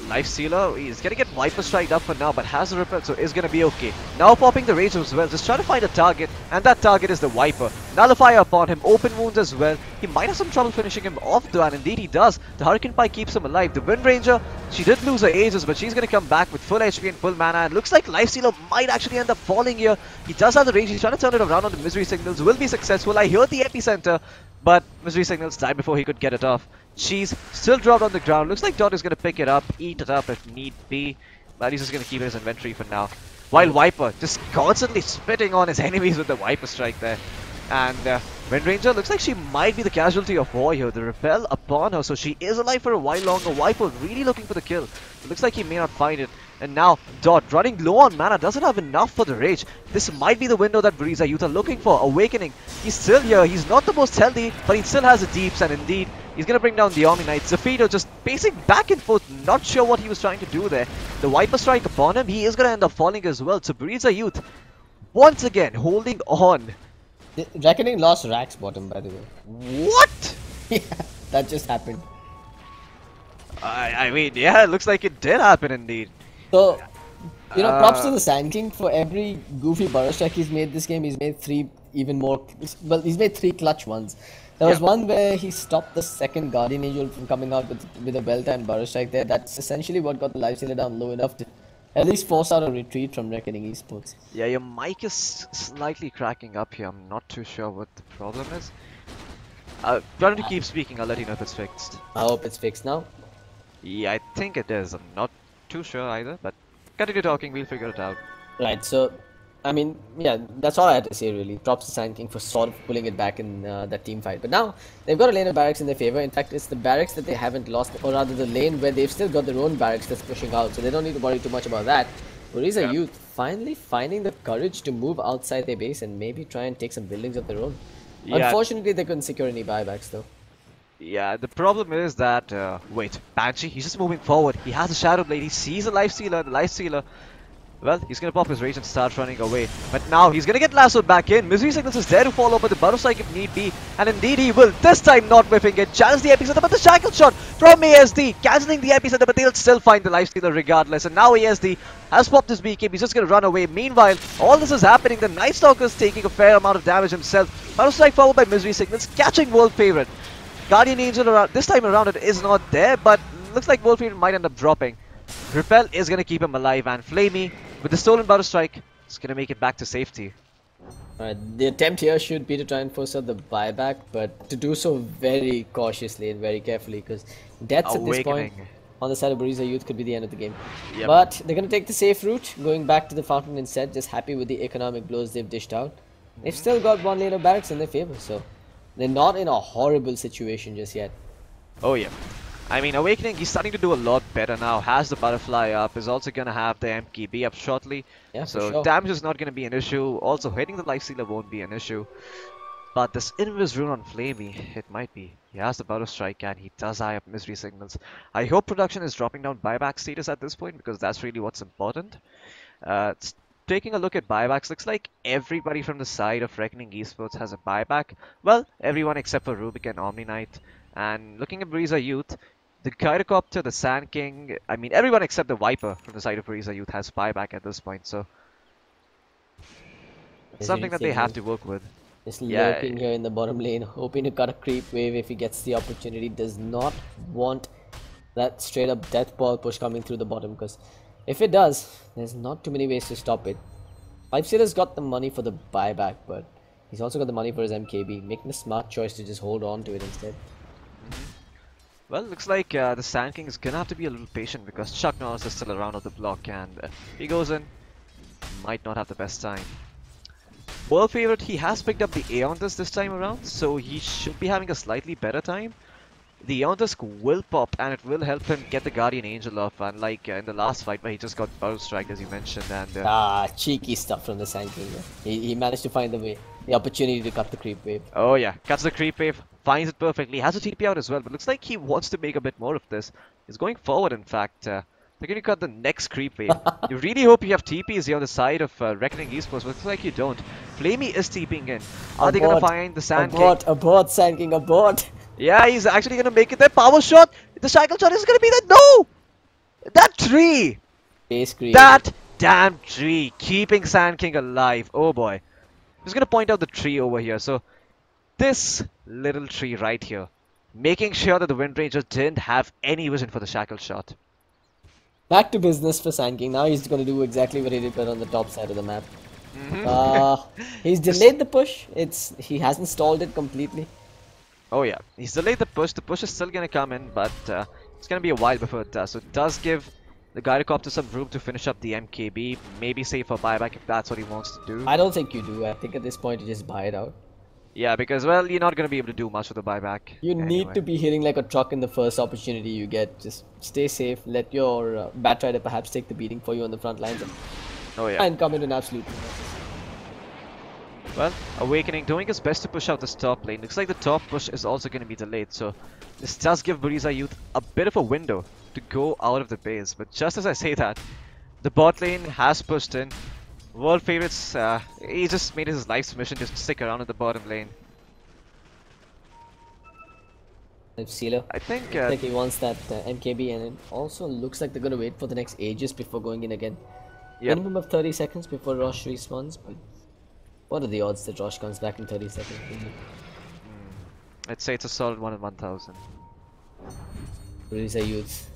Lifestealer, he's gonna get Viper Strike up for now, but has a repel, so is gonna be okay. Now popping the Rage as well, just trying to find a target, and that target is the Viper. Nullifier upon him, open wounds as well. He might have some trouble finishing him off though, and indeed he does. The Hurricane Pike keeps him alive. The Wind Ranger, she did lose her Aegis, but she's gonna come back with full HP and full mana, and looks like Lifestealer might actually end up falling here. He does have the range, he's trying to turn it around on the Misery Signals, will be successful. I heard the epicenter, but Misery Signals died before he could get it off. She's still dropped on the ground. Looks like Dot is going to pick it up, eat it up if need be. But he's just going to keep it in his inventory for now. While Viper just constantly spitting on his enemies with the Viper Strike there. And Wind Ranger looks like she might be the casualty of war here. The repel upon her, so she is alive for a while longer. Viper really looking for the kill. It looks like he may not find it. And now Dot running low on mana, doesn't have enough for the Rage. This might be the window that Buriza Youth are looking for. Awakening, he's still here. He's not the most healthy, but he still has the deeps, and indeed he's going to bring down the Omni Knight. Zafito just pacing back and forth, not sure what he was trying to do there. The Viper Strike upon him, he is going to end up falling as well. So Buriza Youth, once again, holding on.
Reckoning lost Rack's bottom, by the way.
What?
Yeah, that just happened.
I mean, yeah, it looks like it did happen indeed.
So, You know, props to the Sand King for every goofy burrow strike he's made this game. He's made 3 even more. Well, he's made 3 clutch ones. There was one where he stopped the second Guardian Angel from coming out with a well-timed burrow strike there. That's essentially what got the lifestealer down low enough to at least force out a retreat from Reckoning Esports.
Yeah, your mic is slightly cracking up here. I'm not too sure what the problem is. Why don't you keep speaking? I'll let you know if it's fixed.
I hope it's fixed now.
Yeah, I think it is. I'm not too sure either, but continue talking. We'll figure it out.
Right, so, I mean, yeah, that's all I had to say really. Props to Sand King for sort of pulling it back in that team fight. But now, they've got a lane of barracks in their favor. In fact, it's the barracks that they haven't lost, or rather the lane where they've still got their own barracks that's pushing out, so they don't need to worry too much about that. Buriza Youth finally finding the courage to move outside their base and maybe try and take some buildings of their own.
Yeah.
Unfortunately, they couldn't secure any buybacks though.
Yeah, the problem is that, wait, Banshee, he's just moving forward. He has a Shadow Blade, he sees a Lifestealer, the Lifestealer, well, he's gonna pop his rage and start running away. But now he's gonna get lassoed back in. Misery Signals is there to follow up with the Burrow Strike if need be. And indeed he will, this time not whiffing it. Challenge the epicenter, but the shackle shot from ASD, cancelling the epicenter, but they'll still find the Lifestealer regardless. And now ASD has popped his BKB, he's just gonna run away. Meanwhile, all this is happening, the Night Stalker is taking a fair amount of damage himself. Burrow Strike followed by Misery Signals, catching World Favorite. Guardian Angel around, this time around it is not there, but looks like World Favorite might end up dropping. Repel is gonna keep him alive, and Flamey, with the stolen Burrow Strike, is gonna make it back to safety.
Alright, the attempt here should be to try and force out the buyback, but to do so very cautiously and very carefully, because deaths at this point on the side of Buriza Youth could be the end of the game.
Yep.
But they're going to take the safe route, going back to the fountain instead, just happy with the economic blows they've dished out. They've still got one lane of barracks in their favor, so they're not in a horrible situation just yet.
Oh yeah. I mean, Awakening, he's starting to do a lot better now. Has the Butterfly up, is also gonna have the MKB up shortly.
Yeah,
so
for sure.
damage is not gonna be an issue. Also, hitting the Lifestealer won't be an issue. But this Invis rune on Flamey, it might be. He has the Burrow Strike and he does eye up Misery Signals. I hope production is dropping down buyback status at this point, because that's really what's important. Taking a look at buybacks, looks like everybody from the side of Reckoning Esports has a buyback. Well, everyone except for Rubik and Omni Knight. And looking at Buriza Youth, the Gyrocopter, the Sand King, I mean everyone except the Viper from the side of Buriza Youth has buyback at this point, so something that they have to work with.
Just lurking here in the bottom lane, hoping to cut a creep wave if he gets the opportunity. Does not want that straight up death ball push coming through the bottom, because if it does, there's not too many ways to stop it. Lifestealer's got the money for the buyback, but he's also got the money for his MKB, making a smart choice to just hold on to it instead.
Well, looks like the Sand King is gonna have to be a little patient, because Chuck Norris is still around on the block, and he goes in, might not have the best time. World Favorite, he has picked up the Aeontus this time around, so he should be having a slightly better time. The Aeontus will pop, and it will help him get the Guardian Angel off, unlike in the last fight where he just got Burrow Strike, as you mentioned. And
cheeky stuff from the Sand King. He managed to find the opportunity to cut the creep wave.
Oh yeah, cuts the creep wave, finds it perfectly, has a TP out as well, but looks like he wants to make a bit more of this. He's going forward, in fact. They're going to cut the next creep wave. You really hope you have TPs here on the side of Reckoning Esports, but looks like you don't. Flamey is TPing in. Are they going to find the Sand King?
Abort, Sand King, abort!
Yeah, he's actually going to make it there. Power shot! The shackle shot is going to be there. No! That tree!
Base creep.
That damn tree! Keeping Sand King alive. Oh boy. I'm just going to point out the tree over here. So, this little tree right here, making sure that the Wind Ranger didn't have any vision for the shackle shot.
Back to business for Sand King. Now he's going to do exactly what he did on the top side of the map. He's delayed the push. He hasn't stalled it completely.
Oh yeah, he's delayed the push. The push is still going to come in, but it's going to be a while before it does. So it does give the Gyrocopter some room to finish up the MKB. Maybe save for buyback if that's what he wants to do.
I don't think you do. I think at this point you just buy it out.
Yeah, because, well, you're not going to be able to do much with the buyback.
You need to be hitting like a truck in the first opportunity you get. Just stay safe. Let your Batrider perhaps take the beating for you on the front lines. And come into an absolute.
Well, Awakening doing his best to push out this top lane. Looks like the top push is also going to be delayed. So this does give Buriza Youth a bit of a window to go out of the base. But just as I say that, the bot lane has pushed in. World Favorites, he just made his life's mission to stick around at the bottom lane.
Sealer.
I think
he wants that MKB, and it also looks like they're going to wait for the next Aegis before going in again.
Yep.
Minimum of 30 seconds before Rosh respawns, but what are the odds that Rosh comes back in 30 seconds? Really?
I'd say it's a solid 1 in 1,000.
Buriza youth.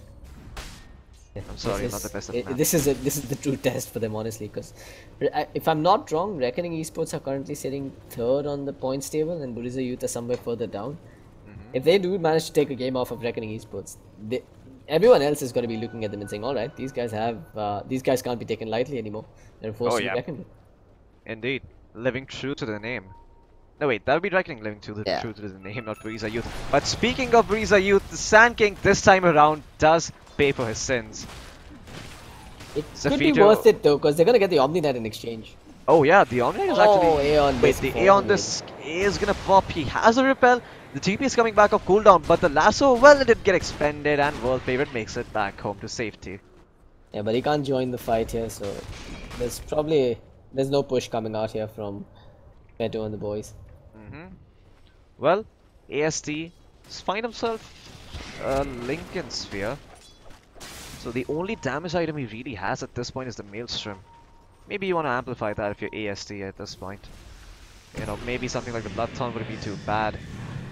Yeah,
I'm sorry, not the best at math.
this is the true test for them, honestly. Because if I'm not wrong, Reckoning Esports are currently sitting third on the points table, and Buriza Youth are somewhere further down. If they do manage to take a game off of Reckoning Esports, everyone else is going to be looking at them and saying, "All right, these guys can't be taken lightly anymore. They're forced to be reckoned with."
Indeed, living true to the name. No wait, that would be Reckoning living true to the name, not Buriza Youth. But speaking of Buriza Youth, the Sand King this time around does pay for his sins.
It could be worth it though, because they're going to get the Omni Knight in exchange.
Oh yeah, the Omni Knight is actually...
Aeon
wait, the Aeon Disc is going to pop. He has a repel. The TP is coming back off cooldown, but the lasso, well, it did get expended, and World Favorite makes it back home to safety.
Yeah, but he can't join the fight here, so there's no push coming out here from Beto and the boys.
Well, AST find himself a Lincoln Sphere. So the only damage item he really has at this point is the Maelstrom. Maybe you want to amplify that if you're AST at this point. You know, maybe something like the Bloodthorn wouldn't be too bad.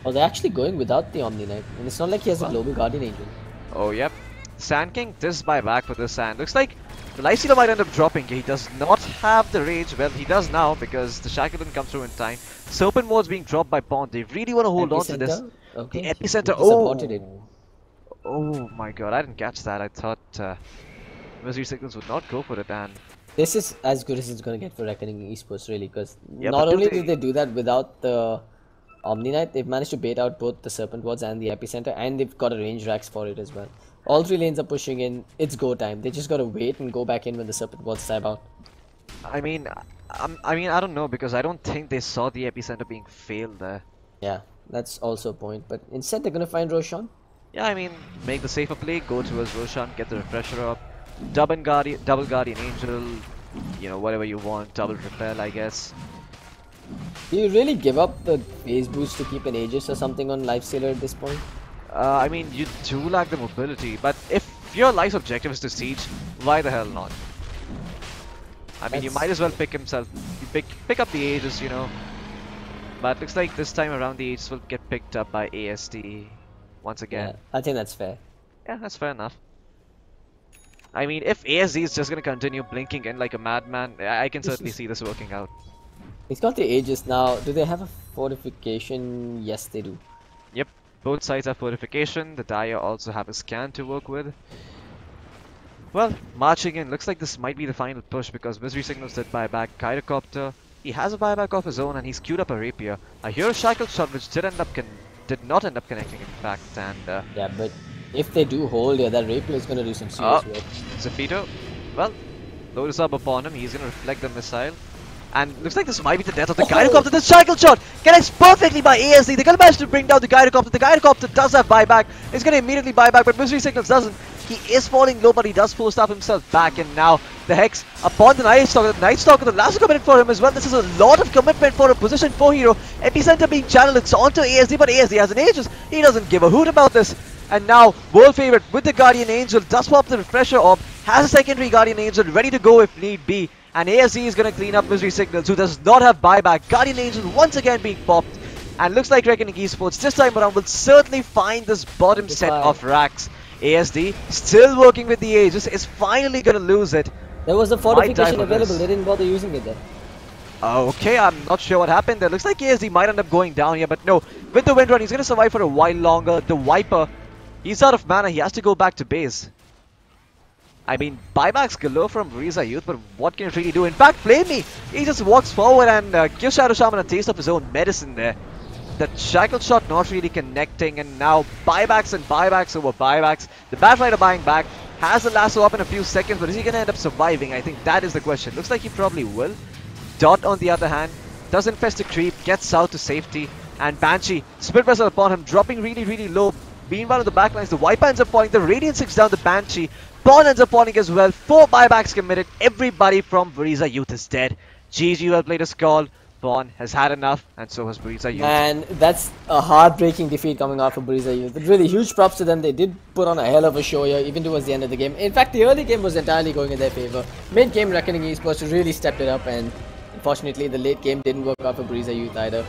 Oh, they're actually going without the Omni Knight, and it's not like he has a Global Guardian Angel.
Oh, yep. Sand King does buy back for this sand. Looks like the Lifestealer might end up dropping. He does not have the rage. Well, he does now because the Shackle didn't come through in time. Serpent Mode's being dropped by Pond. They really want to hold on to this.
Okay.
The Epicenter. Oh my god, I didn't catch that. I thought Misery Signals would not go for it, and
this is as good as it's going to get for Reckoning Esports, really, because not only did they do that without the Omni Knight, they've managed to bait out both the Serpent Wards and the Epicenter, and they've got a range racks for it as well. All three lanes are pushing in. It's go time. They just got to wait and go back in when the Serpent Wards tab out.
I mean, I don't know, because I don't think they saw the Epicenter being failed there.
Yeah, that's also a point. But instead, they're going to find Roshan.
Yeah, I mean, make the safer play, go towards Roshan, get the refresher up, double Guardian Angel, you know, whatever you want, double repel, I guess.
Do you really give up the phase boost to keep an Aegis or something on Lifestealer at this point?
I mean, you do lack the mobility, but if your life's objective is to siege, why the hell not? I mean, you might as well pick pick up the Aegis, you know. But looks like this time around the Aegis will get picked up by AST once again.
Yeah, I think that's fair.
Yeah, that's fair enough. I mean, if ASD is just gonna continue blinking in like a madman, I can certainly see this working out.
He's got the Aegis now. Do they have a fortification? Yes, they do.
Yep, both sides have fortification. The Dire also have a scan to work with. Well, marching in. Looks like this might be the final push because Misery Signals did buy back Gyrocopter. He has a buyback of his own and he's queued up a Rapier. I hear a Shackle Shot which did not end up connecting in fact, and
yeah, but if they do hold, yeah, that Rapier is gonna do some serious work.
Zafito, well, load is up upon him. He's gonna reflect the missile. And looks like this might be the death of the Gyrocopter. The Shackle Shot connects perfectly by ASD. They're gonna manage to bring down the Gyrocopter. The Gyrocopter does have buyback. He's gonna immediately buy back, but Misery Signals doesn't. He is falling low, but he does post up himself back, and now the Hex upon the Night Stalker. The Night Stalker, the lasso commitment for him as well. This is a lot of commitment for a position 4 hero. Epicenter being channeled, it's onto ASD, but ASD has an Aegis. He doesn't give a hoot about this. And now, World Favorite with the Guardian Angel does pop the Refresher Orb, has a secondary Guardian Angel ready to go if need be. And ASD is going to clean up Misery Signals, who does not have buyback. Guardian Angel once again being popped. And looks like Reckoning Esports this time around will certainly find this bottom set of racks. ASD, still working with the Aegis, is finally going to lose it.
There was a fortification available, they didn't bother using it there.
Okay, I'm not sure what happened there. Looks like ASD might end up going down here, but no. With the Wind Run, he's going to survive for a while longer. The Viper, he's out of mana, he has to go back to base. I mean, buybacks galore from Buriza Youth, but what can it really do? In fact, Flame Me, he just walks forward and gives Shadow Shaman a taste of his own medicine there. The Shackle Shot not really connecting, and now buybacks and buybacks over buybacks. The Batrider buying back, has the lasso up in a few seconds, but is he going to end up surviving? I think that is the question. Looks like he probably will. Dot, on the other hand, does infest a creep, gets out to safety, and Banshee, Split Pressure upon him, dropping really, really low. Meanwhile, on the backlines, the Viper ends up falling, the Radiant 6 down the Banshee, Pawn ends up falling as well, 4 buybacks committed, everybody from Buriza Youth is dead. GG, well played as called. Vaughn has had enough, and so has Buriza Youth.
And that's a heartbreaking defeat coming out for Buriza Youth. Really huge props to them. They did put on a hell of a show here, even towards the end of the game. In fact, the early game was entirely going in their favor. Mid-game, Reckoning Esports really stepped it up, and unfortunately, the late game didn't work out for Buriza Youth either.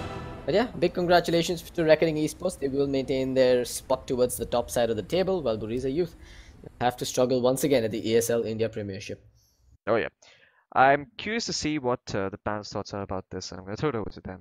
But yeah, big congratulations to Reckoning Esports. They will maintain their spot towards the top side of the table, while Buriza Youth have to struggle once again at the ESL India Premiership.
Oh yeah. I'm curious to see what the panel's thoughts are about this, and I'm going to throw it over to them.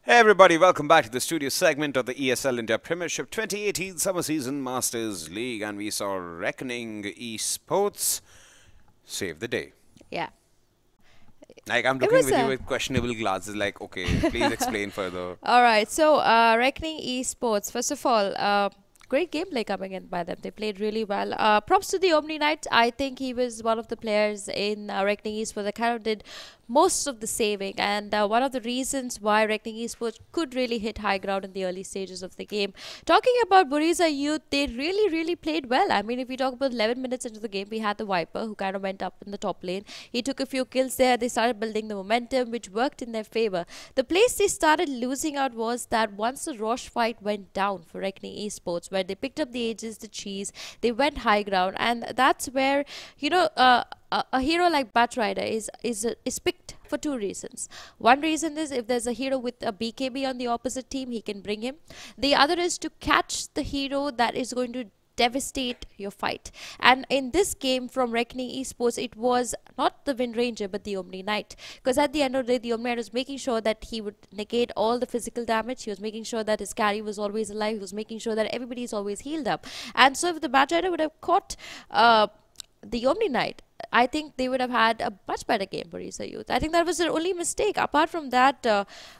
Hey everybody, welcome back to the studio segment of the ESL India Premiership 2018 Summer Season Masters League, and we saw Reckoning Esports save the day.
Yeah.
Like, I'm looking with you with questionable glasses, like, okay, please explain further.
All right. So, Reckoning Esports, first of all, great gameplay coming in by them. They played really well. Props to the Omni Knight. I think he was one of the players in Reckoning Esports that kind of did most of the saving, and one of the reasons why Reckoning Esports could really hit high ground in the early stages of the game. Talking about Buriza Youth, they really played well. I mean, if we talk about 11 minutes into the game, we had the Viper who kind of went up in the top lane. He took a few kills there. They started building the momentum, which worked in their favor. The place they started losing out was that once the Roche fight went down for Reckoning Esports, where they picked up the ages, the cheese, they went high ground, and that's where, you know, a hero like Batrider is picked for two reasons. One reason is if there's a hero with a BKB on the opposite team, he can bring him. The other is to catch the hero that is going to devastate your fight. And in this game from Reckoning Esports, it was not the Wind Ranger but the Omni Knight, because at the end of the day, the Omni Knight was making sure that he would negate all the physical damage. He was making sure that his carry was always alive. He was making sure that everybody is always healed up. And so if the Batrider would have caught the Omni Knight, I think they would have had a much better game for Buriza Youth. I think that was their only mistake. Apart from that,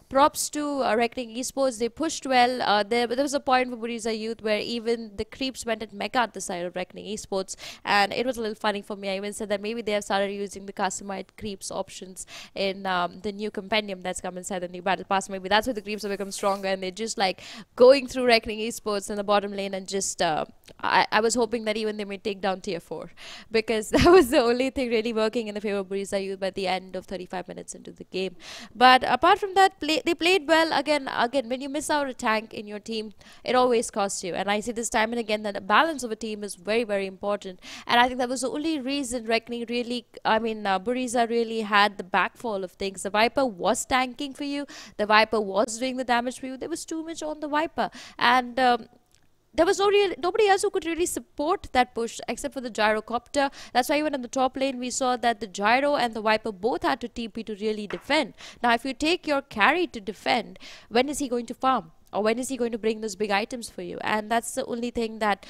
props to Reckoning Esports. They pushed well. There was a point for Buriza Youth where even the creeps went at mega at the side of Reckoning Esports, and it was a little funny for me. I even said that maybe they have started using the customized creeps options in the new compendium that's come inside the new battle pass. Maybe that's where the creeps have become stronger, and they're just like going through Reckoning Esports in the bottom lane, and just I was hoping that even they may take down tier 4, because that was the only thing really working in the favor of Buriza Youth by the end of 35 minutes into the game. But apart from that, they played well. Again, when you miss out a tank in your team, it always costs you. And I see this time and again that a balance of a team is very important. And I think that was the only reason Reckoning really, Buriza really had the backfall of things. The Viper was tanking for you. The Viper was doing the damage for you. There was too much on the Viper. And there was nobody else who could really support that push except for the gyrocopter. That's why even in the top lane we saw that the gyro and the Viper both had to TP to really defend. Now if you take your carry to defend, when is he going to farm? Or when is he going to bring those big items for you? And that's the only thing that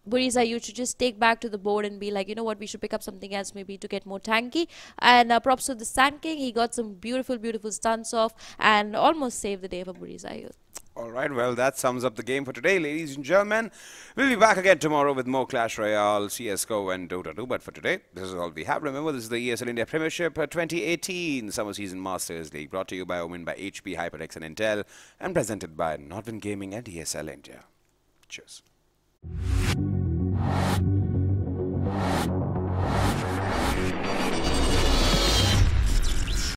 Buriza, you should just take back to the board and be like, you know what, we should pick up something else maybe to get more tanky. And props to the Sand King. He got some beautiful stunts off and almost saved the day for Buriza Youth.
Alright, well, that sums up the game for today, ladies and gentlemen. We'll be back again tomorrow with more Clash Royale, CSGO, and Dota 2. But for today, this is all we have. Remember, this is the ESL India Premiership 2018 Summer Season Masters League, brought to you by Omen by HP, HyperX, and Intel, and presented by Nodwin Gaming and ESL India. Cheers.